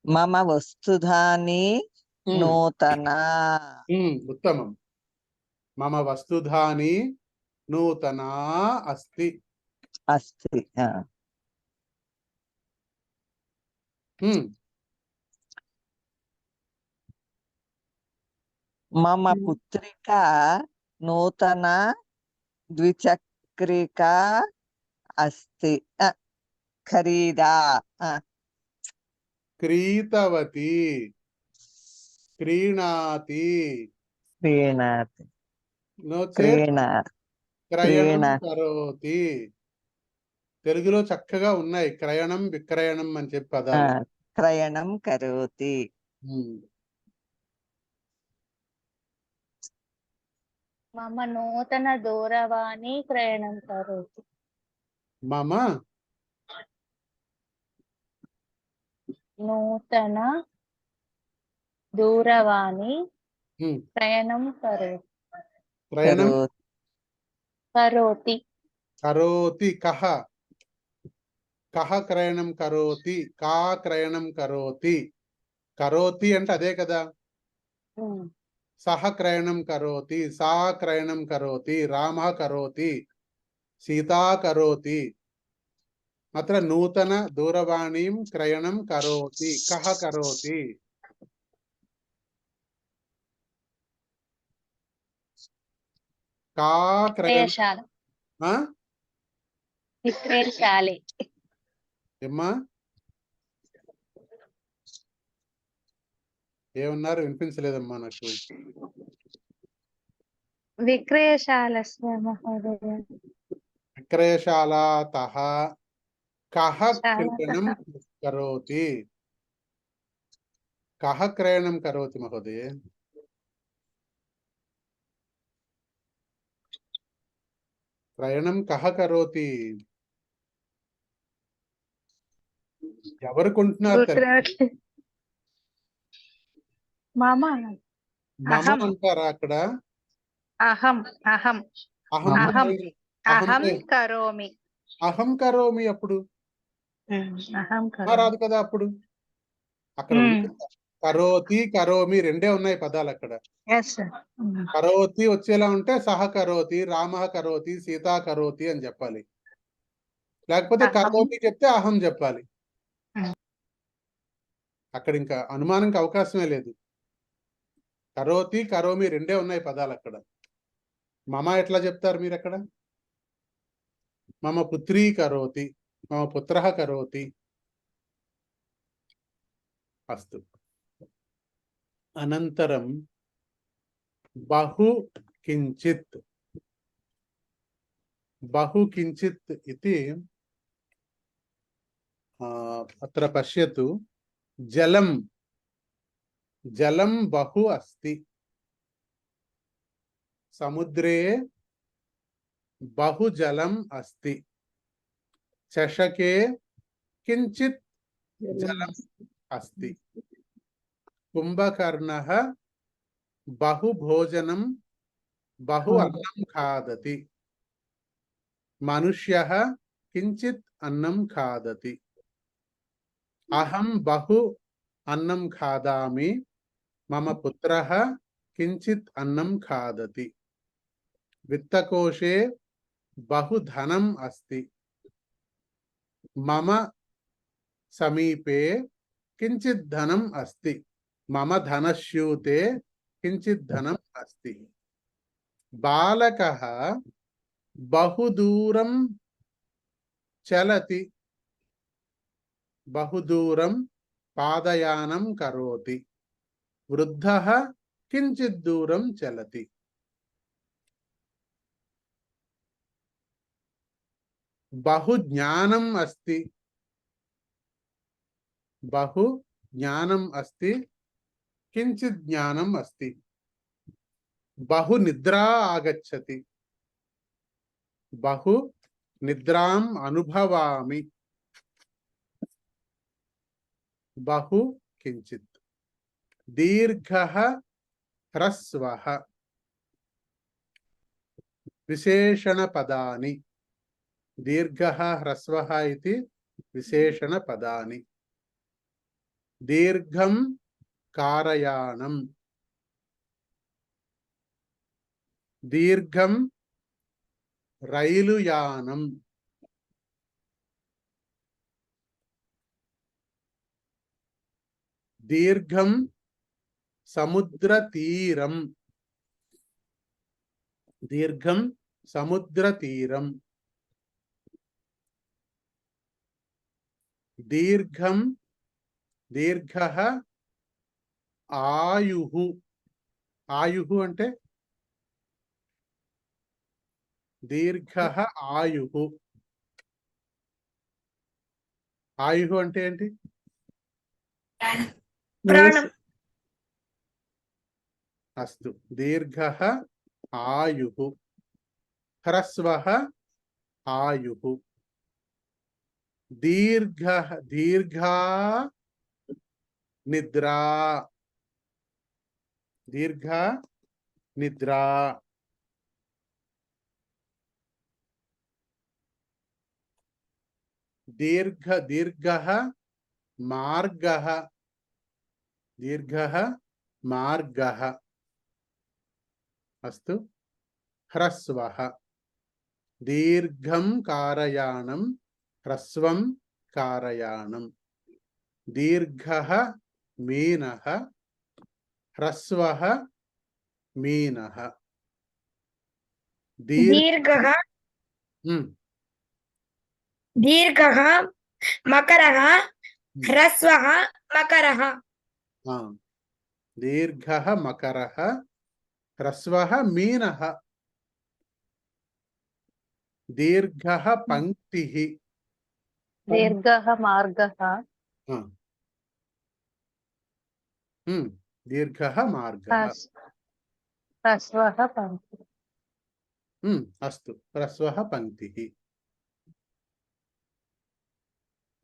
మమ వస్తుధాని నూతన ఉత్తమం మమ వస్తుధాని నూతన అస్తి అస్తి మమ పుత్రికా నూతన ద్విచక్రికా అస్తి ఖరీదా క్రీతవతి క్రీణాతి క్రీణాతి నో చేత్ క్రీణ క్రయణం క్రీణ. కరోతి తెలుగులో చక్కగా ఉన్నాయి క్రయణం విక్రయణం అని చెప్పి పదాలు క్రయణం కరోతి మమ నూతన దూరవాణి క్రయణం కరోతి మమ నూతన దూరవాణి క్రయణం కరోతి క్రయణం కరోతి కరోతి కహ కహ క్రయణం కరోతి కా క్రయణం కరోతి కరోతి అంటే అదే కదా సహ క్రయణం కరోతి సా క్రయణం కరోతి రామ కరోతి సీతా కరోతి అత్ర నూతన దూరవాణీం క్రయణం కరోతి కహ కరోతి కా క్రయణం విక్రయశాల ఆ? విక్రయశాలే ఏమ్మా ఏమన్నారు వినిపించలేదమ్మా నాకు. విక్రయశాలస్య మహోదయ విక్రయశాలాతః కః శాలాతః. క్రయణం కరోతి? కః క్రయణం కరోతి మహోదయ? క్రయణం కః కరోతి? ఎవరు కొంటున్నారు తల్లి? మమ మమ అహం. అంటారా అక్కడ? అహం అహం అహం అహం. అంటే- అహం అంటే కరోమి అహం కరోమి అప్పుడు అహం రాదు కదా అప్పుడు. అక్కడ Hmm. ఉంది కదా. కరోతి కరోమి రెండే ఉన్నాయి పదాలు అక్కడ. ఎస్ కరోతి వచ్చేలా ఉంటే సహ కరోతి, రామ కరోతి, సీతా కరోతి అని చెప్పాలి. లేకపోతే అహం. కరోతి చెప్తే అహం చెప్పాలి. Hmm. అక్కడ ఇంకా అనుమానంకి అవకాశమే లేదు. కరోతి కరోమి రెండే ఉన్నాయి పదాలు అక్కడ. మమ ఎట్లా చెప్తారు మీరు అక్కడ? మమ పుత్రీ కరోతి, మమ పుత్రః కరోతి. అస్తు. అనంతరం బహు కించిత్. బహు కించిత్ ఇతి అత్ర పశ్యతు. జలం జలం బహు అస్తి. సముద్రే బహు జలం అస్తి. చషకే కించిత్ జలం అస్తి. కుంభకర్ణః బహు భోజనం బహు అన్నం ఖాదతి. మనుష్యః కించిత్ అన్నం ఖాదతి. అహం బహు అన్నం ఖాదామి. మమ పుత్రః కించిత్ అన్నం ఖాదతి. విత్తకోశే బహు ధనం అస్తి. మమ సమీపే కించిత్ ధనం అస్తి. మమ ధనస్యూతే కించిత్ ధనం అస్తి. బాలకః బహుదూరం చలతి. బహుదూరం పాదయానం కరోతి. వృద్ధః కించిత్ దూరం చలతి. బహు జ్ఞానం అస్తి. బహు జ్ఞానం అస్తి. కించిత్ జ్ఞానం అస్తి. బహు నిద్రా ఆగచ్చతి. బహు నిద్రాం అనుభవామి. బహు కించిత్. దీర్ఘః హ్రస్వః. విశేషణ పదాని. దీర్ఘః హ్రస్వః ఇతి విశేషణ పదాని. దీర్ఘం కారయాణం. దీర్ఘం రైలుయానం. దీర్ఘం సముద్ర తీరం. దీర్ఘం సముద్ర తీరం. దీర్ఘం దీర్ఘః ఆయుః. ఆయుః అంటే దీర్ఘః ఆయుః. ఆయుః అంటే ఏంటి? ప్రాణం. అస్తు. దీర్ఘః ఆయుః. హ్రస్వః ఆయుః. దీర్ఘా నిద్రా. దీర్ఘా నిద్రా. దీర్ఘః మార్గః. దీర్ఘః మార్గః. అస్తు. హ్రస్వః. దీర్ఘం కారయాణం హ్రస్వం కారయాణం. దీర్ఘః మీనః. హ్రస్వః మీనః. दीर्घः हम्म, दीर्घः मकरः ह्रस्वः मकरः हाँ, दीर्घः मकरः ह्रस्वः मीनः दीर्घः पंक्तिः दीर्घः मार्गः हाँ, दीर्घः मार्गः ह्रस्- ह्रस्वः पङ्क्तिः अस्तु ह्रस्वः पंक्तिः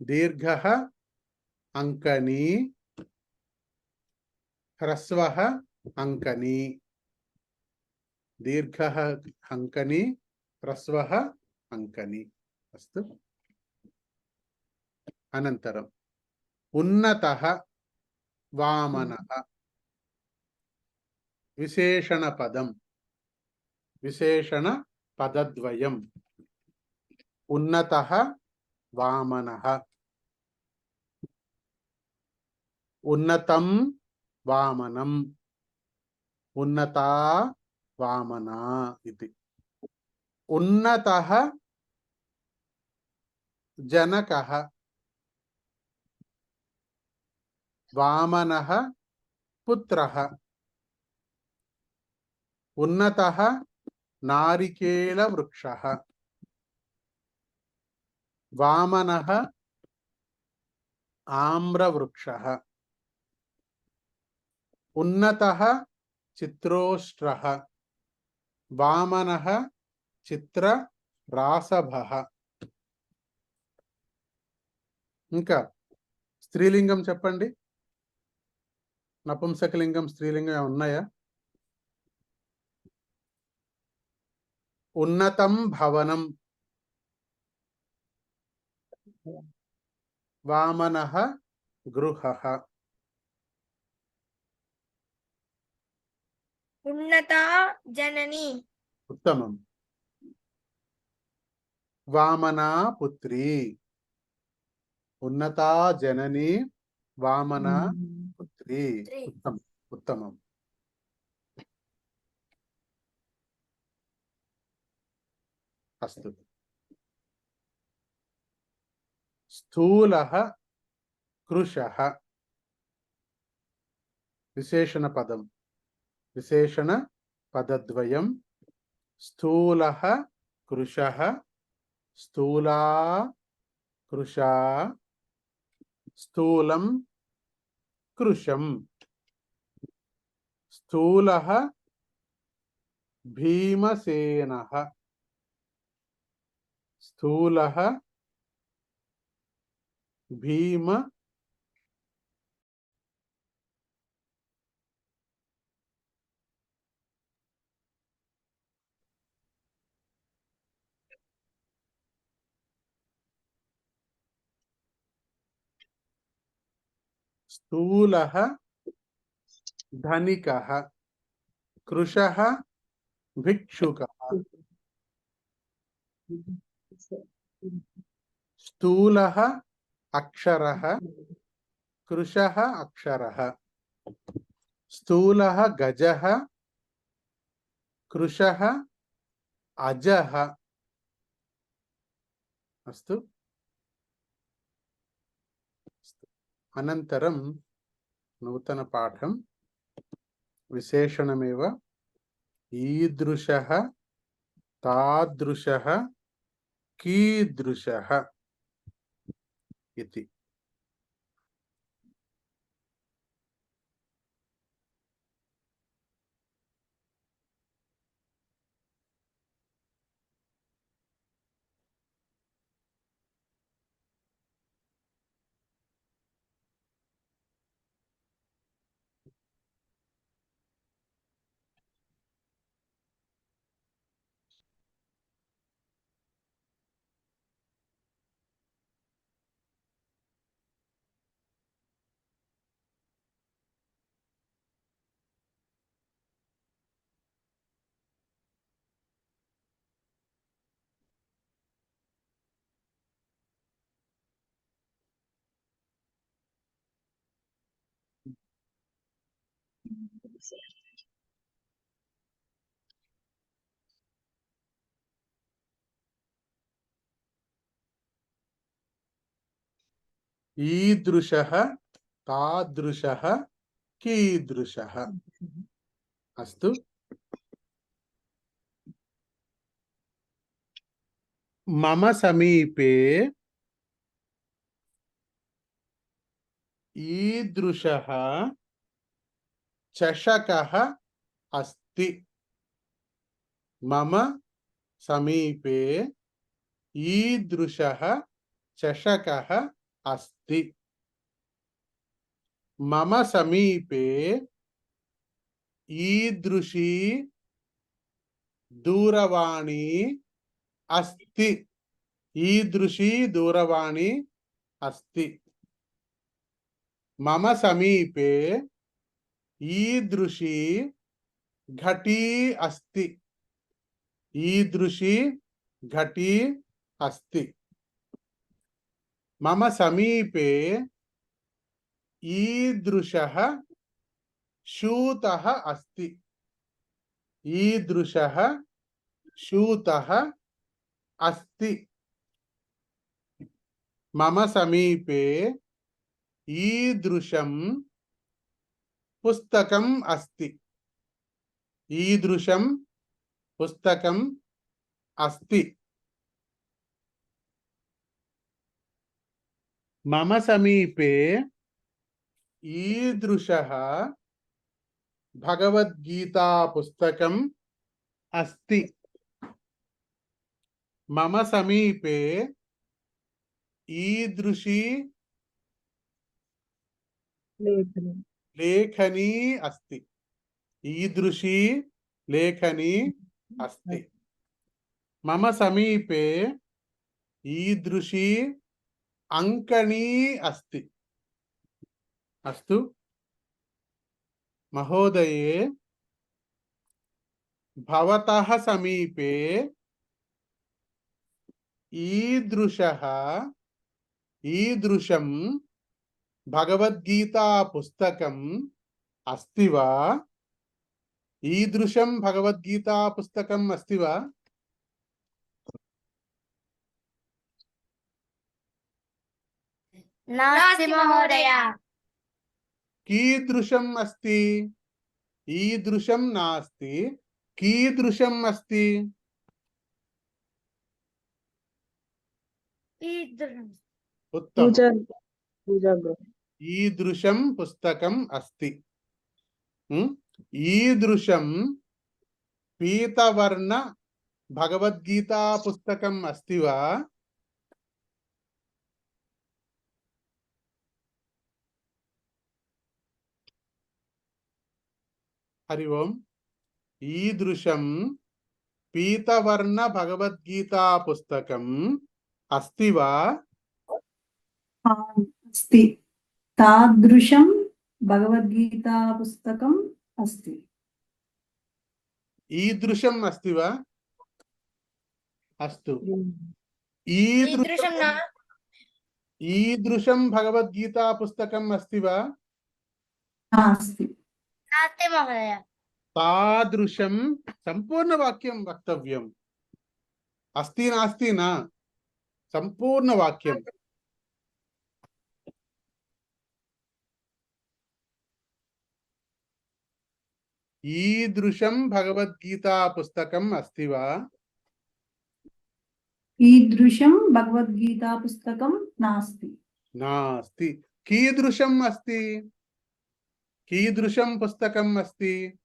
दीर्घः अंकनी ह्रस्वः अंकनी दीर्घः अंकनी ह्रस्वः अंकनी अस्तु अनन्तरम् उन्नतः वामनः विशेषणपदम् विशेषणपदद्वयम् उन्नतः वामनः उन्नतं वामनम् उन्नता वामना इति उन्नतः जनकः वामनः पुत्रः उन्नतः नारिकेलवृक्षः वामनः आम्रवृक्षः उन्नतः चित्रोष्ट्रः वामनः चित्ररासभः ఇంకా స్త్రీలింగం చెప్పండి నపుంసకలింగం స్త్రీలింగం ఉన్నాయా ఉన్నతం భవనం వామనః గృహః उन्नता जननी उत्तमं वामना पुत्री उन्नता जननी वामना पुत्री उत्तमम् उत्तमम् अस्तु स्थूलः कृशः विशेषणपदं विशेषणपदद्वयं स्थूलः कृशः स्थूला कृशा स्थूलं कृशं स्थूलः भीमसेनः स्थूलः भीम स्थूलः धनिकः कृशः भिक्षुकः स्थूलः अक्षरः कृशः अक्षरः स्थूलः गजः कृशः अजः अस्तु अनन्तरं नूतनपाठं विशेषणमेव ईदृशः तादृशः कीदृशः इति ईदृशः तादृशः कीदृशः। अस्तु। मम समीपे ईदृशः चषकः अस्ति। मम समीपे ईदृशः चषकः अस्ति। मम समीपे ईदृशी दूरवाणी अस्ति। ईदृशी दूरवाणी अस्ति। मम समीपे ईदृशी घटी अस्ति। ईदृशी घटी अस्ति। मम समीपे ईदृशः स्यूतः अस्ति। ईदृशः स्यूतः अस्ति। मम समीपे ईदृशं पुस्तकम् अस्ति। ईदृशं पुस्तकम् अस्ति। मम समीपे ईदृशः भगवद्गीता पुस्तकम् अस्ति। मम समीपे ईदृशी लेखनी लेखनी अस्ति। ईदृशी लेखनी अस्ति। मम समीपे ईदृशी अंकनी अस्ति। अस्तु। महोदये, भवतः समीपे ईदृशं भगवद्गीता पुस्तकम् अस्ति वा? ईदृशं भगवद्गीता पुस्तकम् अस्ति वा? नास्ति महोदय। कीदृशम् अस्ति? ईदृशं नास्ति, कीदृशम् अस्ति? उत्तमम्। पूजा गृह ईदृशं पुस्तकम् अस्ति। ईदृशं पीतवर्ण भगवद्गीता पुस्तकम् अस्ति वा? हरि ओम। ईदृशं पीतवर्ण भगवद्गीता पुस्तकम् अस्ति वा? अस्ति। तादृशं भगवद्गीता पुस्तकम् अस्ति। ईदृशम् अस्ति वा? अस्तु। ईदृशं भगवद्गीता पुस्तकम् अस्ति वा? नास्ति। नास्ति महोदय। तादृशं सम्पूर्णवाक्यं वक्तव्यम्। अस्ति नास्ति न, सम्पूर्णवाक्यम्। ईदृशं भगवद्गीता पुस्तकम् अस्ति वा? ईदृशं भगवद्गीता पुस्तकं नास्ति। नास्ति। कीदृशम् अस्ति? कीदृशं पुस्तकम् अस्ति?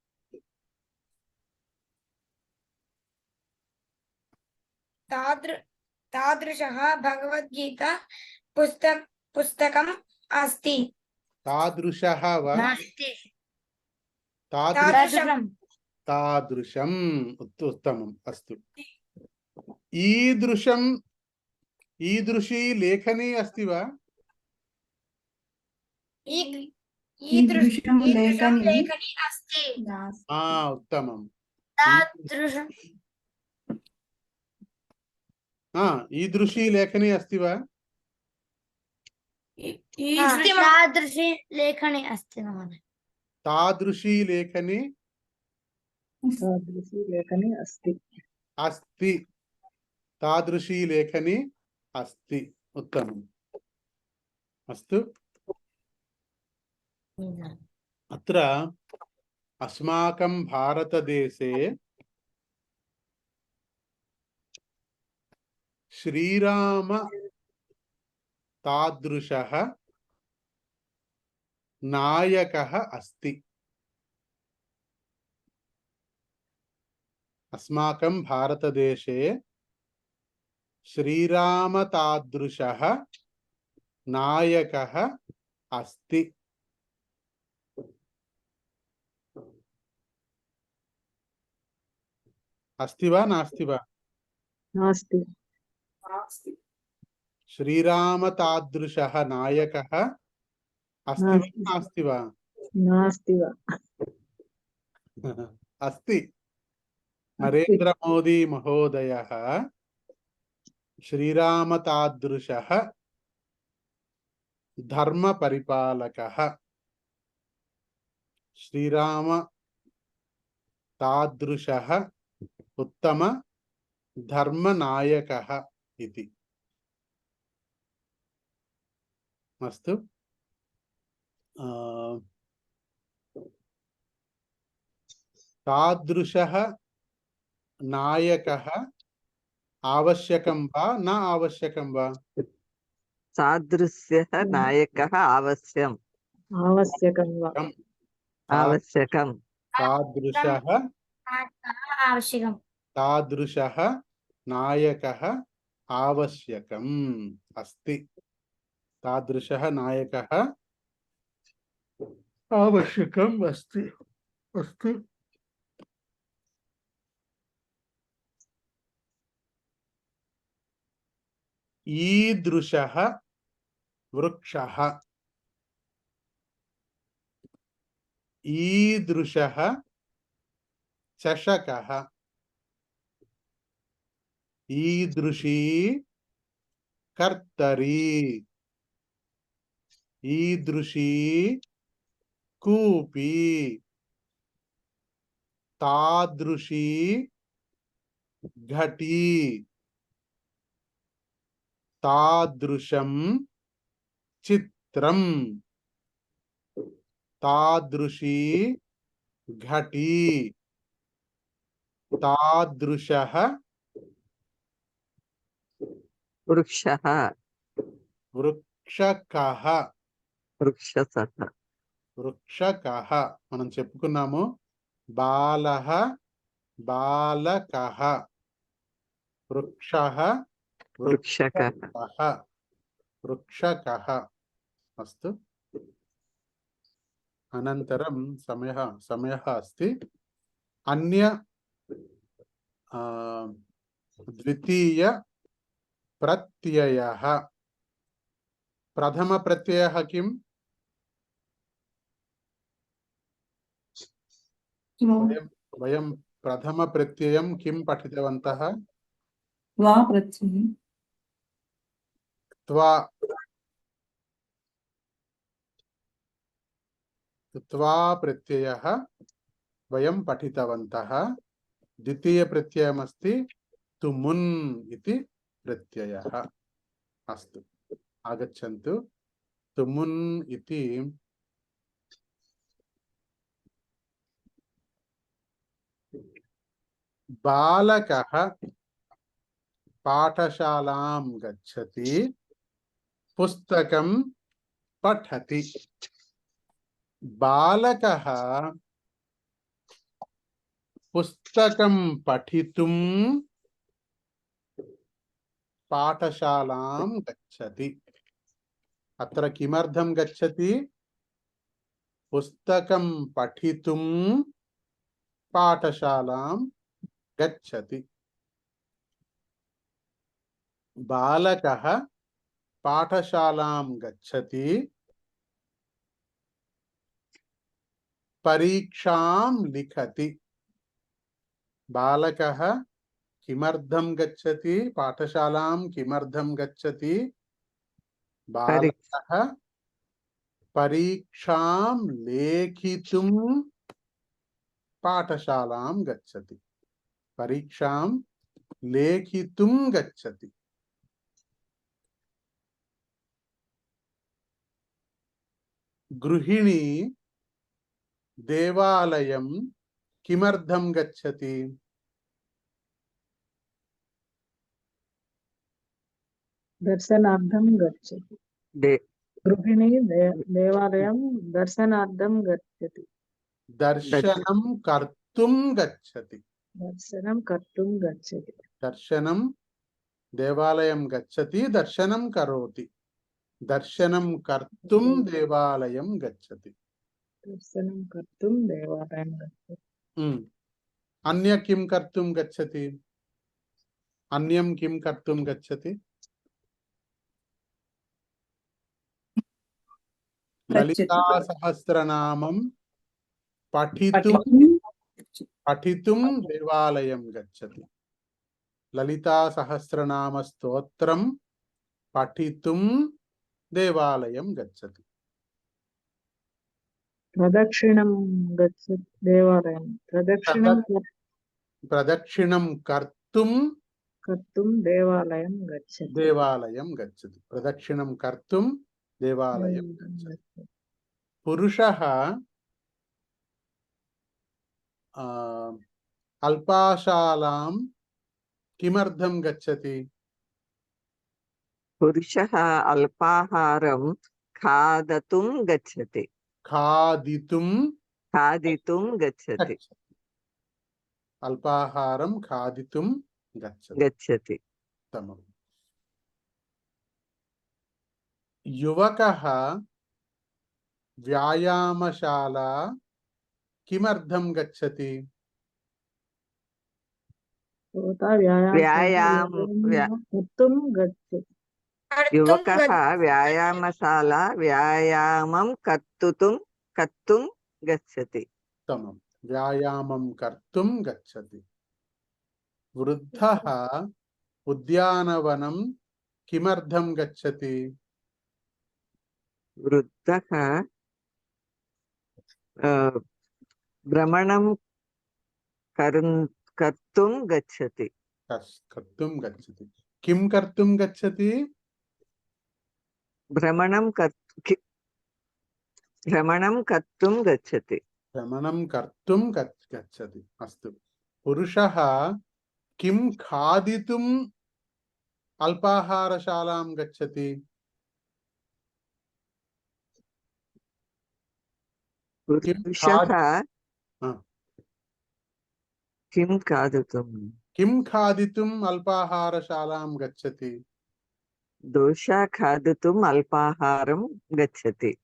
तादृशः भगवद्गीता पुस्तकम् अस्ति। तादृशः वा? नास्ति। तादृशम्। उत्तमम्। अस्तु। ईदृशी लेखनी अस्ति वा? ईदृशं लेखनी अस्ति। उत्तमम्। ईदृशी लेखनी अस्ति वा? तादृशी लेखनी अस्ति महोदय। तादृशी लेखनी अस्ति। अस्ति। तादृशी लेखनी अस्ति। उत्तमम्। अस्तु। अत्र अस्माकं भारतदेशे श्रीराम तादृशः नायकः अस्ति। अस्माकं भारतदेशे श्रीराम तादृशः नायकः अस्ति। अस्ति वा नास्ति वा? नास्ति नास्ति श्रीराम तादृशः नायकः अस्ति वा नास्ति वा? नास्ति वा अस्ति। नरेंद्र मोदी महोदयः श्रीराम तादृशः धर्म परिपालकः, श्रीराम तादृशः उत्तम धर्मनायकः इति। अस्तु। तादृशः नायकः आवश्यकं वा न आवश्यकं वा? सादृश्यः नायकः आवश्यकं आवश्यकं। तादृशः आवश्यकं। तादृशः नायकः आवश्यकम् अस्ति। तादृशः नायकः आवश्यकम् अस्ति। अस्तु। ईदृशः वृक्षः, ईदृशः चषकः, ईदृशी कर्तरी, ईदृशी कूपी, तादृशी घटी, तादृशं चित्रं, तादृशी घटी, तादृशः वृक्षः వృక్షకః. వృక్షసః వృక్షకః మనం చెప్పుకున్నాము. బాలః బాలకః, వృక్షః వృక్షకः వృక్షకః. అస్తు. అనంతరం సమయः अस्ति. अन्य द्वितीय प्रत्ययः. प्रथम प्रत्ययः किम्? वयं प्रथम प्रत्ययं किं पठितवन्तः? त्वा प्रत्ययः त्वा. त्वा प्रत्ययः वयं पठितवन्तः. द्वितीय प्रत्ययमस्ति तुमुन् इति प्रत्ययः. अस्तु, आगच्छन्तु. तुमुन् इति बालकः पाठशालां गच्छति, पुस्तकं पठति. बालकः पुस्तकं पठितुं पाठशालां गच्छति. अत्र किमर्थं गच्छति? पुस्तकं पठितुं पाठशालां गच्छति. बालकः पाठशालां गच्छति, परीक्षां लिखति. बालकः किमर्थं गच्छति? पाठशालां किमर्थं गच्छति? बालकः परीक्षां लेखितुं पाठशालां गच्छति. परीक्षां लेखितुं गच्छति. గృహిణి దేవాలయం కిమర్థం గచ్చతి? దర్శనార్థం గచ్చతి. దే- గృహిణి దేవాలయం దర్శనార్థం గచ్చతి. దర్శనం కర్తుం గచ్చతి. దర్శనం కర్తుం గచ్చతి. దర్శనం దేవాలయం గచ్చతి, దర్శనం కరోతి. దర్శనం కర్తుం దేవాలయం గచ్చతి. దర్శనం కర్తుం దేవాలయం గచ్చతి. అన్య కిం కర్తుం గచ్చతి? అన్యం కిం కర్తుం గచ్చతి? లలితా సహస్రనామం పఠితుం దేవాలయం గచ్చతి. లలితా సహస్రనామ స్తోత్రం పఠితుం దేవాలయం గచ్చతి. ప్రదక్షిణం గచ్చతి దేవాలయం. ప్రదక్షిణం కర్తుం కర్తుం దేవాలయం గచ్చతి. దేవాలయం గచ్చతి. ప్రదక్షిణం కర్తుం దేవాలయం గచ్చతి. పురుషః అల్పాశాలాం కిమర్థం గచ్చతి? పురుషः అల్పాహారం ఖాదతుం గచ్చతి. ఖాదితుం ఖాదితుం గచ్చతి. అల్పాహారం ఖాదితుం గచ్చతి. గచ్చతి. ఉత్తమం. యువకः వ్యాయామశాలా కిమర్థం గచ్చతి? కర్తుం గచ్చతి. యువకः వ్యాయామశాల వ్యాయామం కర్తుం గచ్చతి. ఉత్తమం. వ్యాయామం కర్తుం గచ్చతి. వృద్ధः ఉద్యానవనం కిమర్థం గచ్చతి? వృద్ధः భ్రమణం కర్తుం గచ్చతి. కర్తుం గచ్చతి. కిం కర్తుం గచ్చతి? భ్రమణం కర్తుం గచ్చతి. భ్రమణం కర్తుం గచ్చతి. అస్తు. పురుషः కిం ఖాదితుం అల్పాహారశాలాం గచ్చతి? పురుషः కిం ఖాదితుం అల్పాహారశాలాం గచ్చతి? దోషా ఖాదితుం అల్పాహారం గచ్చతి.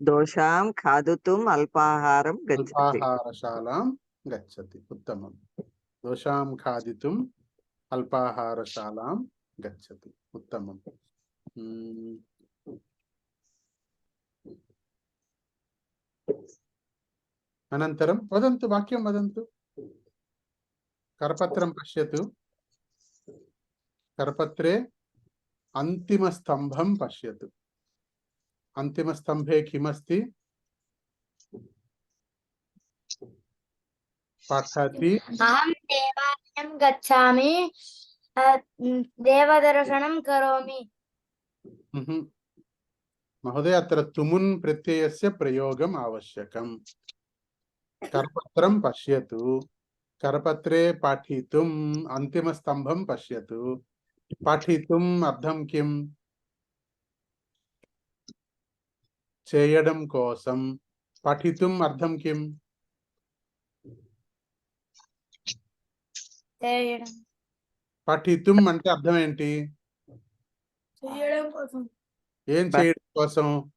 దోషాం ఖాదితుం అల్పాహారం గచ్చతి. అల్పాహారశాలాం గచ్చతి. ఉత్తమం. దోషాం ఖాదితుం అల్పాహారశాలాం గచ్చతి. ఉత్తమం. అనంతరం వదంతు, వాక్యం వదంతు. కరపత్రం పశ్యతు. కరపత్రే అంతిమస్తంభం పశ్యతు. అంతిమస్తంభే కిమస్తి? పఠతి. అహం దేవాలయం గచ్చామి, దేవదర్శనం కరోమి. మహోదయ, అత్ర తుమున్ ప్రత్యయస్య ప్రయోగం ఆవశ్యకం. కరపత్రం పశ్యతు. కరపత్రే పఠితుం అంతిమస్తంభం పశ్యతు. పఠితుం అర్థం కిం? చేయడం కోసం. పఠితుం అర్థం కిం? పఠితుం అంటే అర్థం ఏంటి? ఏం చేయడం కోసం?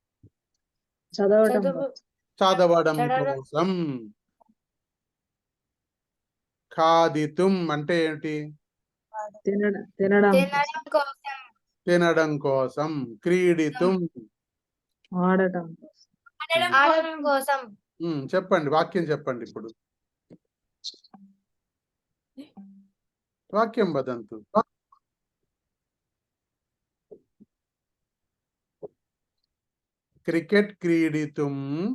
చదవడం కోసం. ఖాదితుం అంటే ఏంటి? తినడం కోసం. క్రీడితుం ఆడటం కోసం. చెప్పండి, వాక్యం చెప్పండి. ఇప్పుడు వాక్యం వదంతు. క్రికెట్ క్రీడితుం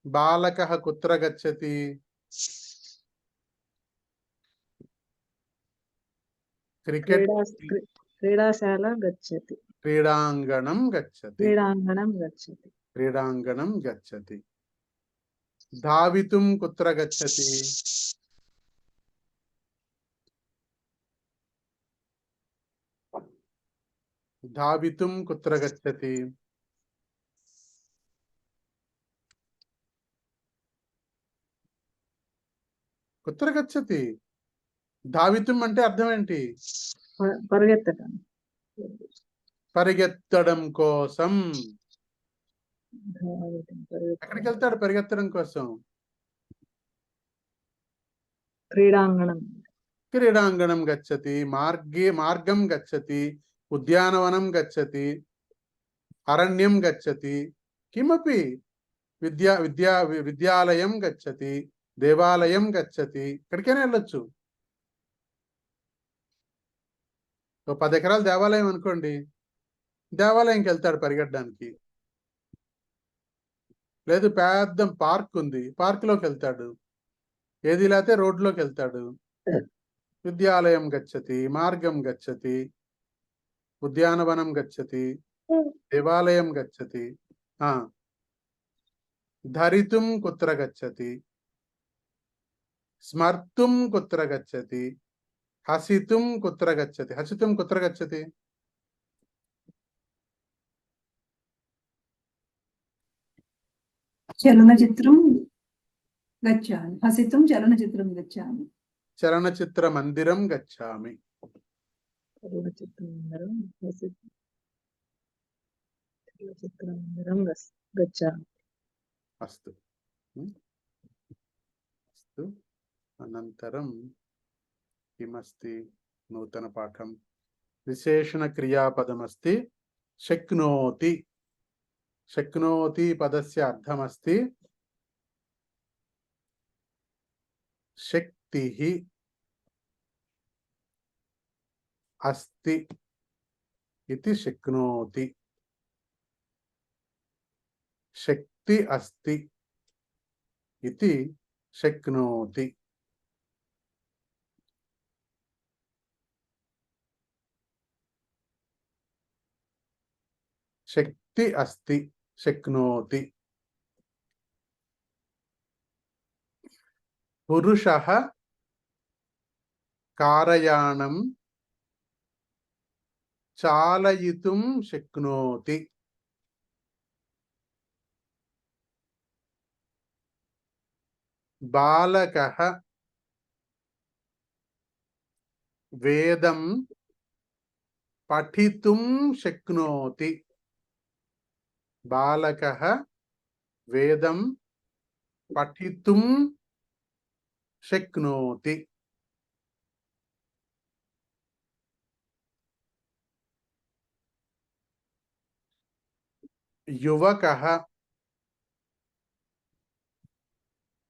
బాలకः కుత్ర గచ్చతి? క్రికెట్ క్రీడాశాల గచ్చతి క్రీడాంగణం గచ్చతి క్రీడాంగణం గచ్చతి క్రీడాంగణం గచ్చతి ధావితుం కుత్ర గచ్చతి ధావితుం కుత్ర గచ్చతి కుత్ర గచ్చతి ధావితుం అంటే అర్థం ఏంటి పరిగెత్తడం పరిగెత్తడం కోసం పరిగెత్తడం. ఎక్కడికి వెళ్తాడు పరిగెత్తడం కోసం క్రీడాంగణం క్రీడాంగణం గచ్చతి మార్గం గచ్చతి ఉద్యానవనం గచ్చతి అరణ్యం గచ్చతి కిమపి విద్యాలయం గచ్చతి దేవాలయం గచ్చతి ఎక్కడికైనా వెళ్ళొచ్చు 10 ఎకరాల దేవాలయం అనుకోండి దేవాలయంకి వెళ్తాడు పరిగెట్టడానికి లేదు పెద్ద పార్క్ ఉంది పార్క్ లోకి వెళ్తాడు ఏది లేకపోతే రోడ్లోకి వెళ్తాడు విద్యాలయం గచ్చతి మార్గం గచ్చతి ఉద్యానవనం గచ్చతి దేవాలయం గచ్చతి ధరితుం కుత్ర గచ్చతి స్మర్తుం కుత్ర గచ్చతి హసితుం కుత్ర గచ్చతి హసితుం కుత్ర గచ్చతి చలనచిత్రం గచ్చామి హసితుం చలనచిత్రం గచ్చామి చలనచిత్ర మందిరం గచ్చామి చలనచిత్రమందిరం చలనచిత్రమందిరం గచ్చామి అస్తు అస్తు అనంతరం కిమస్తి నూతన పాఠం విశేషణ క్రియాపదమస్తి శక్నోతి శక్నోతి పదస్య అర్థమస్తి శక్తిః అస్తి ఇతి శక్నోతి శక్తి అస్తి ఇతి శక్నోతి శక్తి అస్తి శక్నోతి పురుషః కారయాణం చాలయితుం శక్నోతి బాలకః వేదం పఠితుం శక్నోతి బాలకః వేదం పఠితుం శక్నోతి యువకః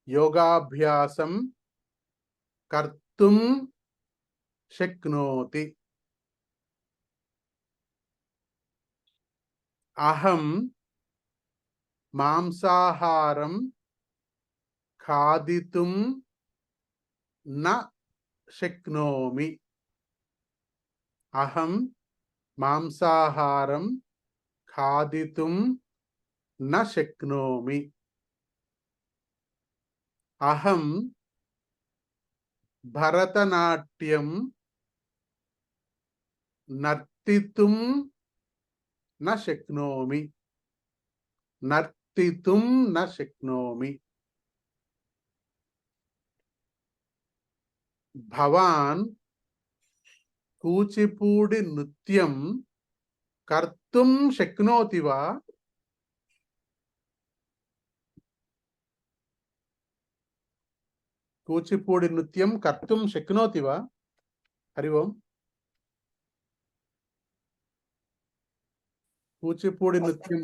యోగాభ్యాసం కర్తుం శక్నోతి అహం మాంసాహారం ఖాదితుం న శక్నోమి అహం మాంసాహారం ఖాదితుం న శక్నోమి అహం భరతనాట్యం నర్తితుం న శక్నోమి నర్తితుం న శక్నోమి భవాన్ కూచిపూడి నృత్యం కర్తుం శక్నోతి వా కూచిపూడి నృత్యం కర్తుం శక్నోతి వా హరి ఓం కూచిపూడి నృత్యం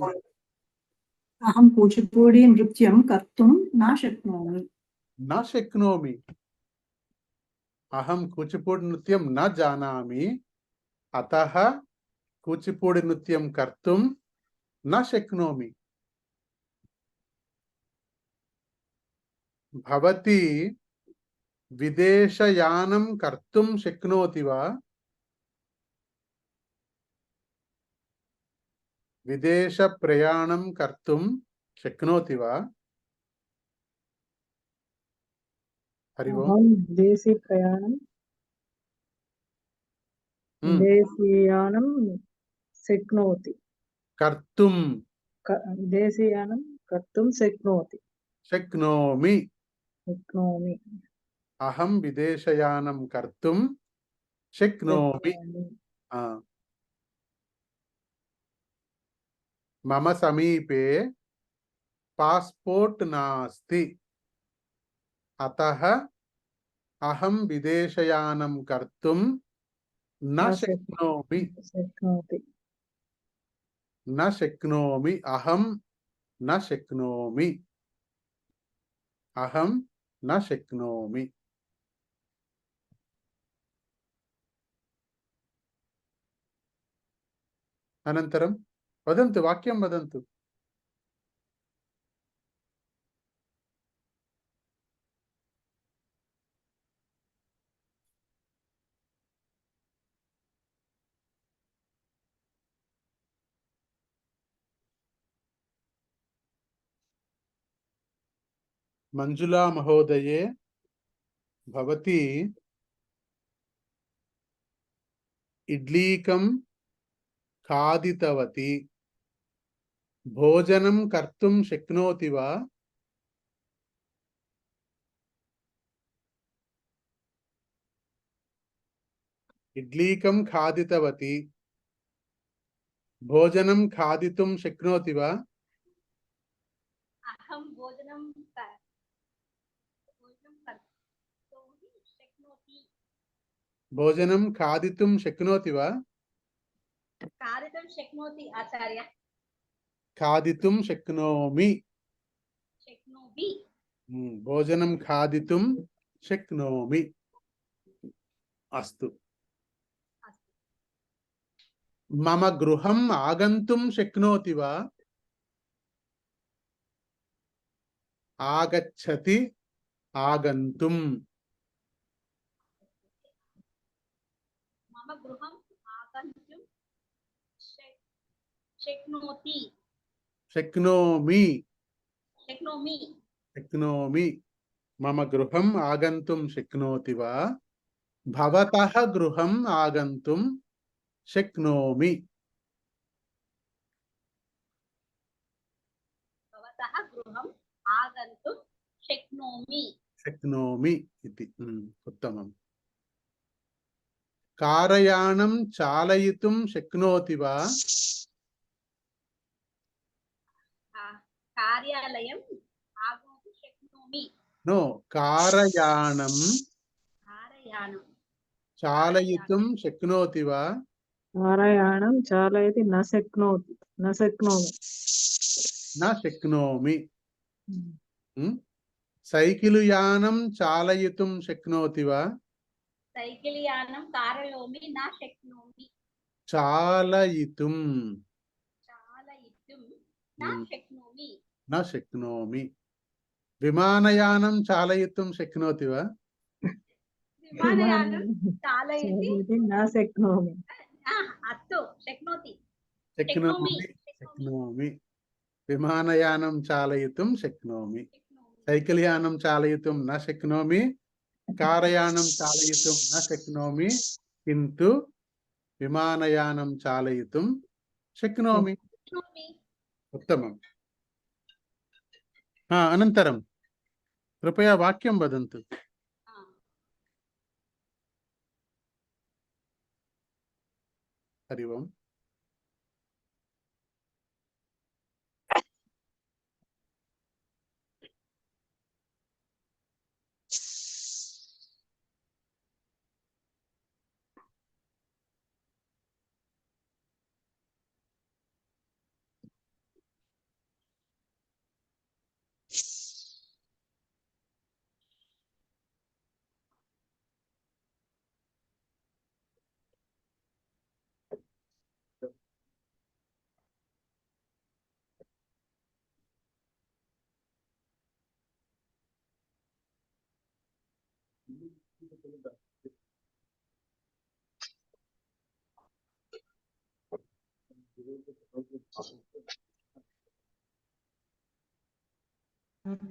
అహం కూచిపూడి నృత్యం కర్తుం నా శక్నోమి నా శక్నోమి అహం కూచిపూడి నృత్యం న జానామి అతః కూచిపూడి నృత్యం కర్తుం న శక్నోమి భవతి విదేశయానం కర్తుం శక్నోతి వా విదేశ ప్రయాణం కర్తుం శక్నోతి వా? హరి ఓం. అహం దేశీ ప్రయాణం Hmm. దేశీయానం శక్నోతి కర్తుం దేశీయానం కర్తుం శక్నోతి శక్నోమి. శక్నోమి అహం విదేశయానం కర్తుం శక్నోమి. ఆ. మమ సమీపే పాస్పోర్ట్ నాస్తి అతః అహం విదేశయానం కర్తుం న శక్నోమి. శక్నోతి న శక్నోమి. అహం న శక్నోమి. అహం న శక్నోమి. అనంతరం వదంతు, వాక్యం వదంతు. మంజులా మహోదయే భవతి ఇడ్లీకం ఖాదితవతి. భోజనం కర్తుం శక్నోతి వా? ఇడ్లీకం ఖాదితవతి. భోజనం ఖాదితుం శక్నోతి వా? అహం భోజనం కర్తुं शक्नोति భోజనం ఖాదితుం శక్నోతి వా? खादितुं शक्नोति आचार्य ఖాదితుం శక్నోమి. शक्नोमि భోజనం ఖాదితుం శక్నోమి. అస్తు. మమ గృహం ఆగంతుం శక్నోతి వా? ఆగచ్చతి ఆగంతుం. मम गृहम् आगन्तुं शक्नोति శక్నోమి. शक्नोमि శక్నోమి. మమ గృహం ఆగంతుం శక్నోతి వా? భవతః గృహం ఆగంతుం శక్నోమి. भवतः गृहम् आगन्तुं शक्नोमि శక్నోమి ఇది. ఉత్తమం. కారయానం చాలయితుం శక్నోతి వా? कार्यालयम् आगन्तुं शक्नोमि నో, కారయానం कारयानं చాలయితుం శక్నోతి వా? నారాయణం చాలయతి న శక్నోతి న శక్నోమి నా శక్నోమి. సైకిలు యానం చాలయితుం శక్నోతి వా? सैकिल यानं कारयामि न शक्नोमि చాలయితుం चालयितुं न शक्नोमि నా శక్నోమి. విమానయానం చాలయితుం శక్నోతి వా? विमानयानं चालयति చాలయతి న శక్నోమి अस्तु शक्नोति శక్నోమి. శక్నోమి. విమానయానం చాలయితుం శక్నోమి. సైకిల్ యానం చాలయితుం న శక్నోమి. కారయానం చాలయితుం న శక్నోమి. కింటు విమానయానం చాలయితుం శక్నోమి. शक्नोमि ఉత్తమం. అనంతరం కృపయా వాక్యం వదంతు. హరి ఓం.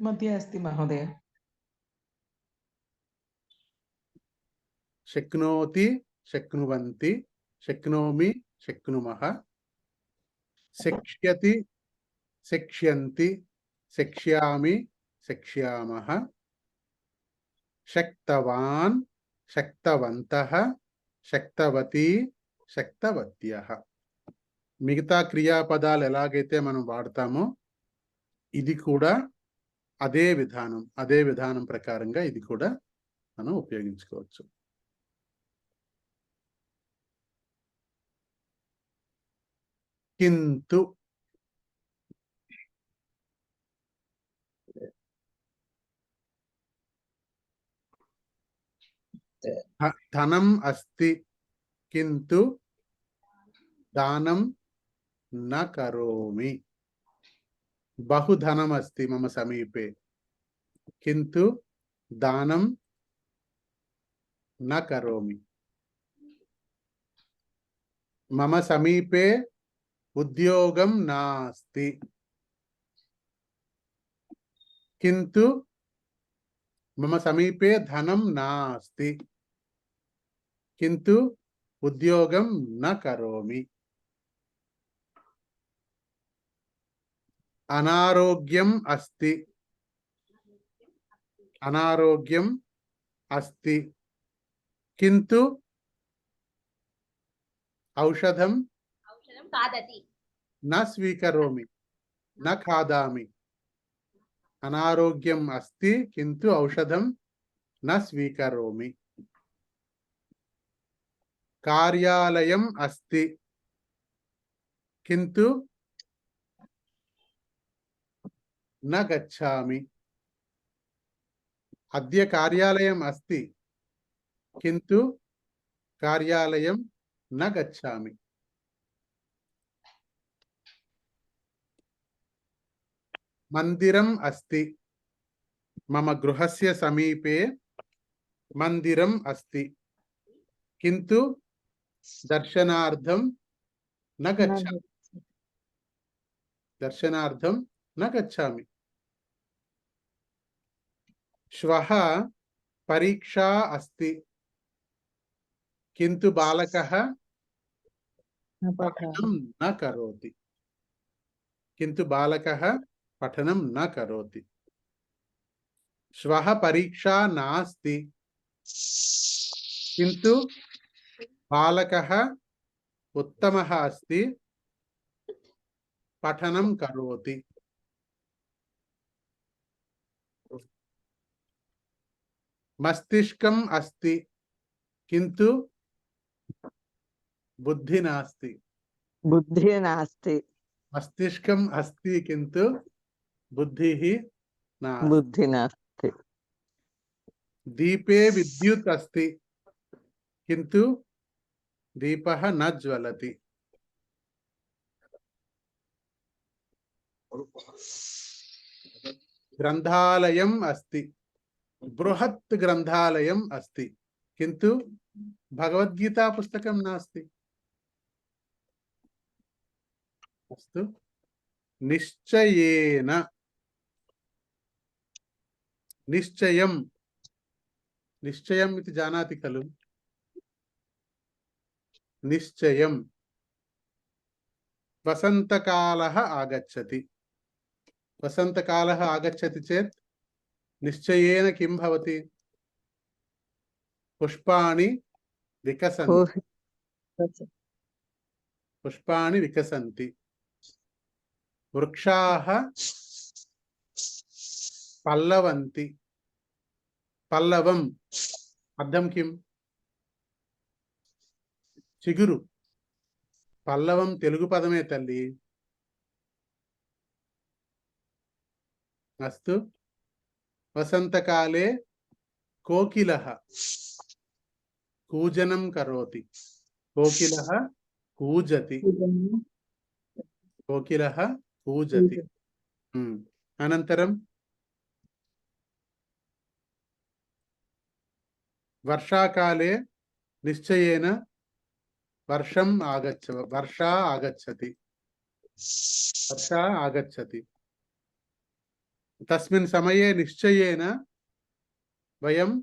मध्ये अस्ति महोदय। शक्नोति, शक्नुवन्ति, शक्नोमि, शक्नुमः, शक्ष्यति, शक्ष्यन्ति, शक्ष्यामि, शक्ष्यामः, शक्तवान्, शक्तवन्तः, शक्तवती, शक्तवत्यः। మిగతా క్రియాపదాలు ఎలాగైతే మనం వాడతామో ఇది కూడా అదే విధానం ప్రకారంగా ఇది కూడా మనం ఉపయోగించుకోవచ్చు. కింతు ధనం అస్తి కింతు దానం न करोमि। बहुधनम अस्ति मम समीपे किंतु दानं न करोमि। मम समीपे उद्योगं नास्ति किंतु मम समीपे धनं नास्ति किंतु उद्योगं न करोमि। अनारोग्यम अस्ति अनारोग्यम अस्ति किंतु औषधं खादति न स्वीकरोमि न खादामि। अनारोग्यम अस्ति किंतु औषधं न स्वीकरोमि। कार्यालयम अस्ति किंतु न गच्छामि। अद्य कार्यालयम् अस्ति किंतु कार्यालयं न गच्छामि। मंदिरम् अस्ति मम गृहस्य समीपे मंदिरम् अस्ति किंतु दर्शनार्थं न गच्छामि। दर्शनार्थं न गच्छामि। श्वः परीक्षा अस्ति किंतु बालकः पठनं न करोति किंतु बालकः पठनं न करोति। श्वः परीक्षा नास्ति किंतु बालकः उत्तमः अस्ति पठनं करोति। मस्तिष्कम् अस्ति किंतु बुद्धि नास्ति। बुद्धिः नास्ति। मस्तिष्कम् अस्ति किंतु बुद्धिः नास्ति। बुद्धिः नास्ति। दीपे विद्युत् अस्ति किंतु दीपः न ज्वलति। ग्रंथालयम् अस्ति बृहत् ग्रंथालयम् अस्ति किंतु भगवद्गीता पुस्तकं नास्ति। अस्तु निश्चयेन निश्चयं निश्चयम् इति जानाति खलु। निश्चयं वसन्तकालः आगच्छति। वसन्तकालः आगच्छति चेत् निश्चयेन किं भवति। पुष्पाणि विकसन्ति। पुष्पाणि विकसन्ति। वृक्षाः पल्लवन्ति। पल्लवम् अर्थं किम्। चिगुरु। पल्लवं तेलुगु पदमे तल्ली। अस्तु वसन्तकाले कोकिलः कूजनं करोति। कोकिलः कूजति। कोकिलः कूजति। अनन्तरं वर्षाकाले निश्चयेन वर्षा आगच्छति। वर्षा आगच्छति तस्मिन् समये निश्चयेन वयं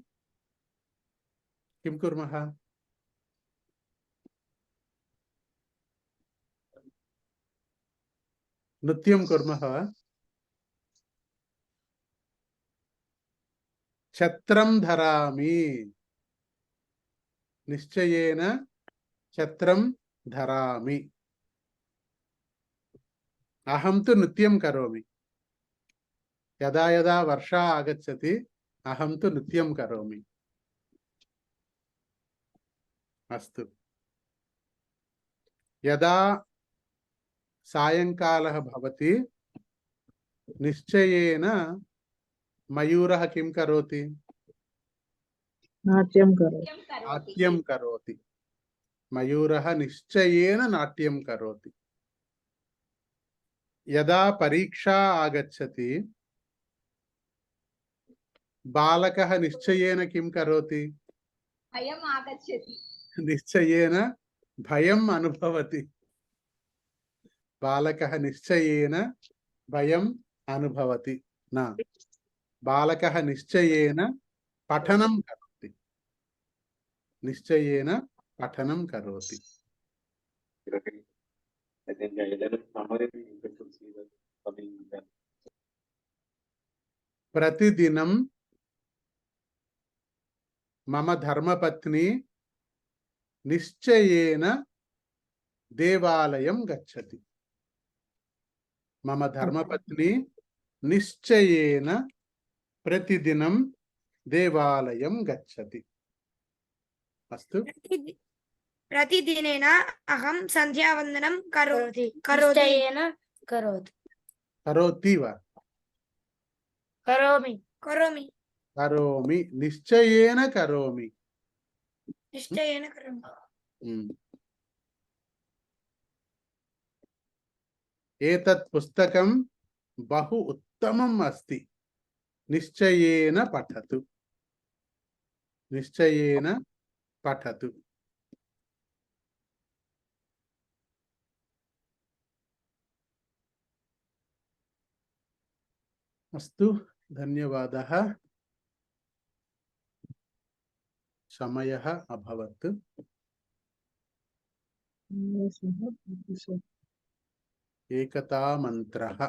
किं कुर्मः नृत्यं कुर्मः छत्रं धरामि निश्चयेन छत्रं धरामि अहं तु नृत्यं करोमि यदा यदा वर्षा आगच्छति अहं तु नृत्यं करोमि अस्तु यदा सायंकालः भवति निश्चयेन मयूरः किं करोति नाट्यं करोति नाट्यं करोति मयूरः निश्चयेन नाट्यं करोति यदा परीक्षा आगच्छति बालकः निश्चयेन किं करोति भयम् आगच्छति निश्चयेन भयम् अनुभवति बालकः निश्चयेन भयम् अनुभवति न बालकः निश्चयेन पठनं करोति निश्चयेन पठनं करोति प्रतिदिनं मम धर्मपत्नी निश्चयेन देवालयं गच्छति मम धर्मपत्नी निश्चयेन प्रतिदिनं देवालयं गच्छति अस्तु प्रतिदिनेन अहं सन्ध्यावन्दनं करोति निश्चयेन करोति करोति वा करोमि करोमि करोमि निश्चयेन करोमि निश्चयेन करोमि एतत् पुस्तकं बहु उत्तमम् अस्ति निश्चयेन पठतु निश्चयेन पठतु अस्तु धन्यवादः समयः अभवत् एकता मन्त्रः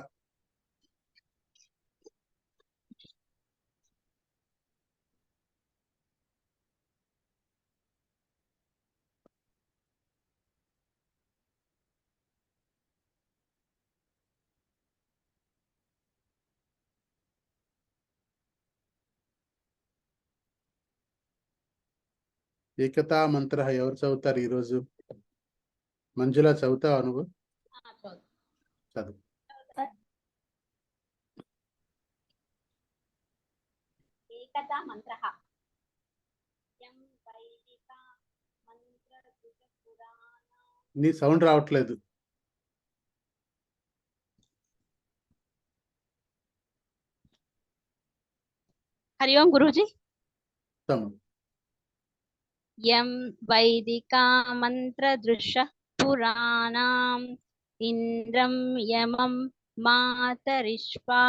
ఏకతా మంత్ర ఎవరు చదువుతారు ఈరోజు మంజుల చదువుతావా నువ్వు చదువు ఏకతా మంత్రః యం వైదిక మంత్ర పురాణ నీ సౌండ్ రావట్లేదు హరి ఓం గురూజీ తమ్ యం వైదికా మంత్రదృశ్య పురాణాం ఇంద్రం యమం మాతరిష్వా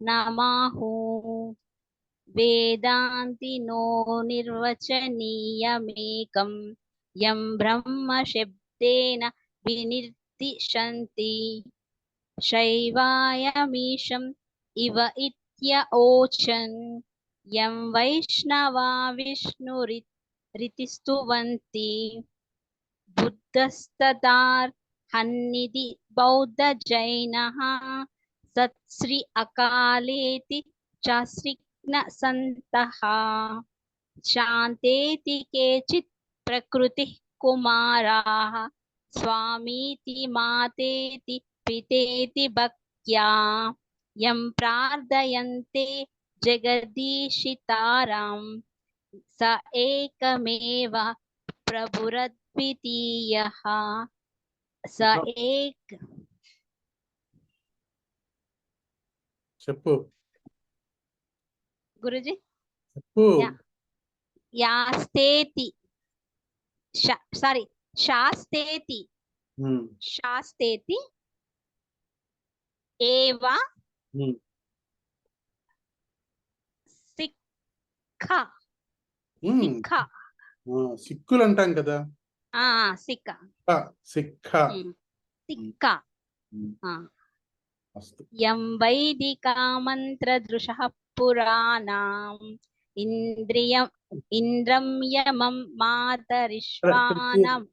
నమాహు వేదాంతినో నిర్వచనీయమేకం యం బ్రహ్మ శబ్దేన వినిర్దిశంతి శైవాయమీశం ఇవ ఇత్య ఓచన్ యం వైష్ణవా విష్ణురితిస్తువంతి బుద్ధస్తదార్ హన్నిది బౌద్ధ జైనః సత్శ్రీ అకాలేతి చాస్త్రిఘ్న సంతః శాంతేతి కేచిత్ ప్రకృతి కుమారాః స్వామీతి మాతేతి పితేతి భక్త్యా యం ప్రార్థయంతే జగదీశితారాం స ఏకమేవ ప్రభురద్వితీయః స ఏక్ చెప్పు గురుజీ చెప్పు యాస్తేతి శాస్తేతి శాస్తేతి एव ఉమ్, सिक्ख ఉమ్, सिक्ख సిక్కులు అంటాం కదా, सिक्ख సిక్క. सिक्ख ఉమ్, అస్తు. यं वैदिका मन्त्रदृशः पुराणाम् इन्द्रं यमं मातरिश्वानाम्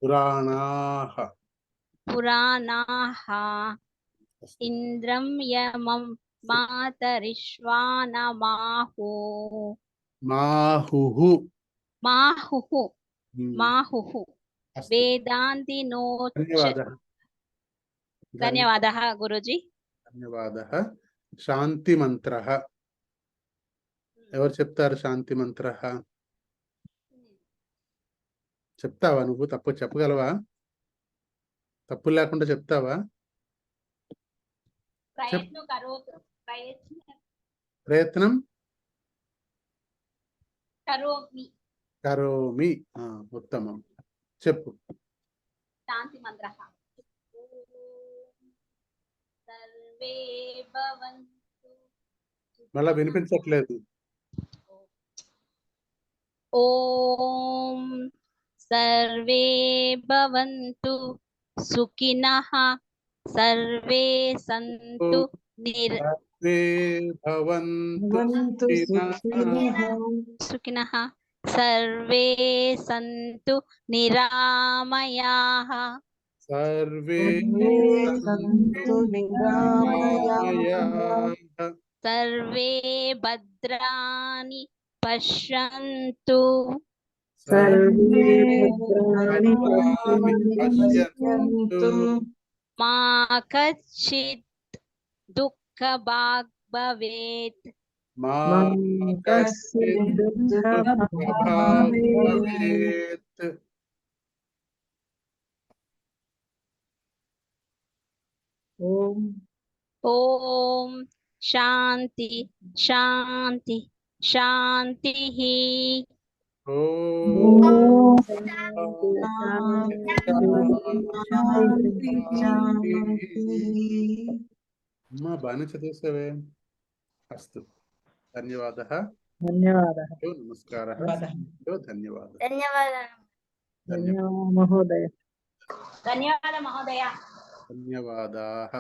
पुराणाः పురాణాః. అస్తు. ఇంద్రం యమం మాతరిశ్వానమాహు మాహుః. మాహుః ఉమ్, మాహుః అస్తు. వేదాంతినోచ ధన్యవాదः. ధన్యవాదः గురుజీ. ధన్యవాదः. శాంతి మంత్రః. ఎవరు చెప్తారు శాంతి మంత్రః? చెప్తావా నువ్వు? చెప్పగలవా? తప్పు లేకుండా చెప్తావా? ప్రయత్నం కరోమి. ఉత్తమం. చెప్పు. శాంతి మంత్ర సర్వే భవంతు. మళ్ళా వినిపించట్లేదు. ఓం సర్వే భవంతు సుఖినః సర్వే సంతు సర్వే భవంతు భవంతు సుఖినః. సుఖినః సర్వే సంతు నిరామయాః సర్వే సంతు నిరామయాః. Survey భద్రాని పశ్యంతు survey భద్రాణి పశ్యంతు. మా కచ్చిత్ దుఃఖభాగ్ భవేత్ మా కశ్చిద్ భవేత్. ఓం ఓం శాంతి శాంతి శాంతి. ఓం అమ్మా బాగానే చదివేసావే. అస్తు. ధన్యవాదः. ధన్యవాదः. నమస్కారः. ధన్యవాదः. ధన్యవాదాలు మహోదయ. ధన్యవాద మహోదయ. ధన్యవాదాः.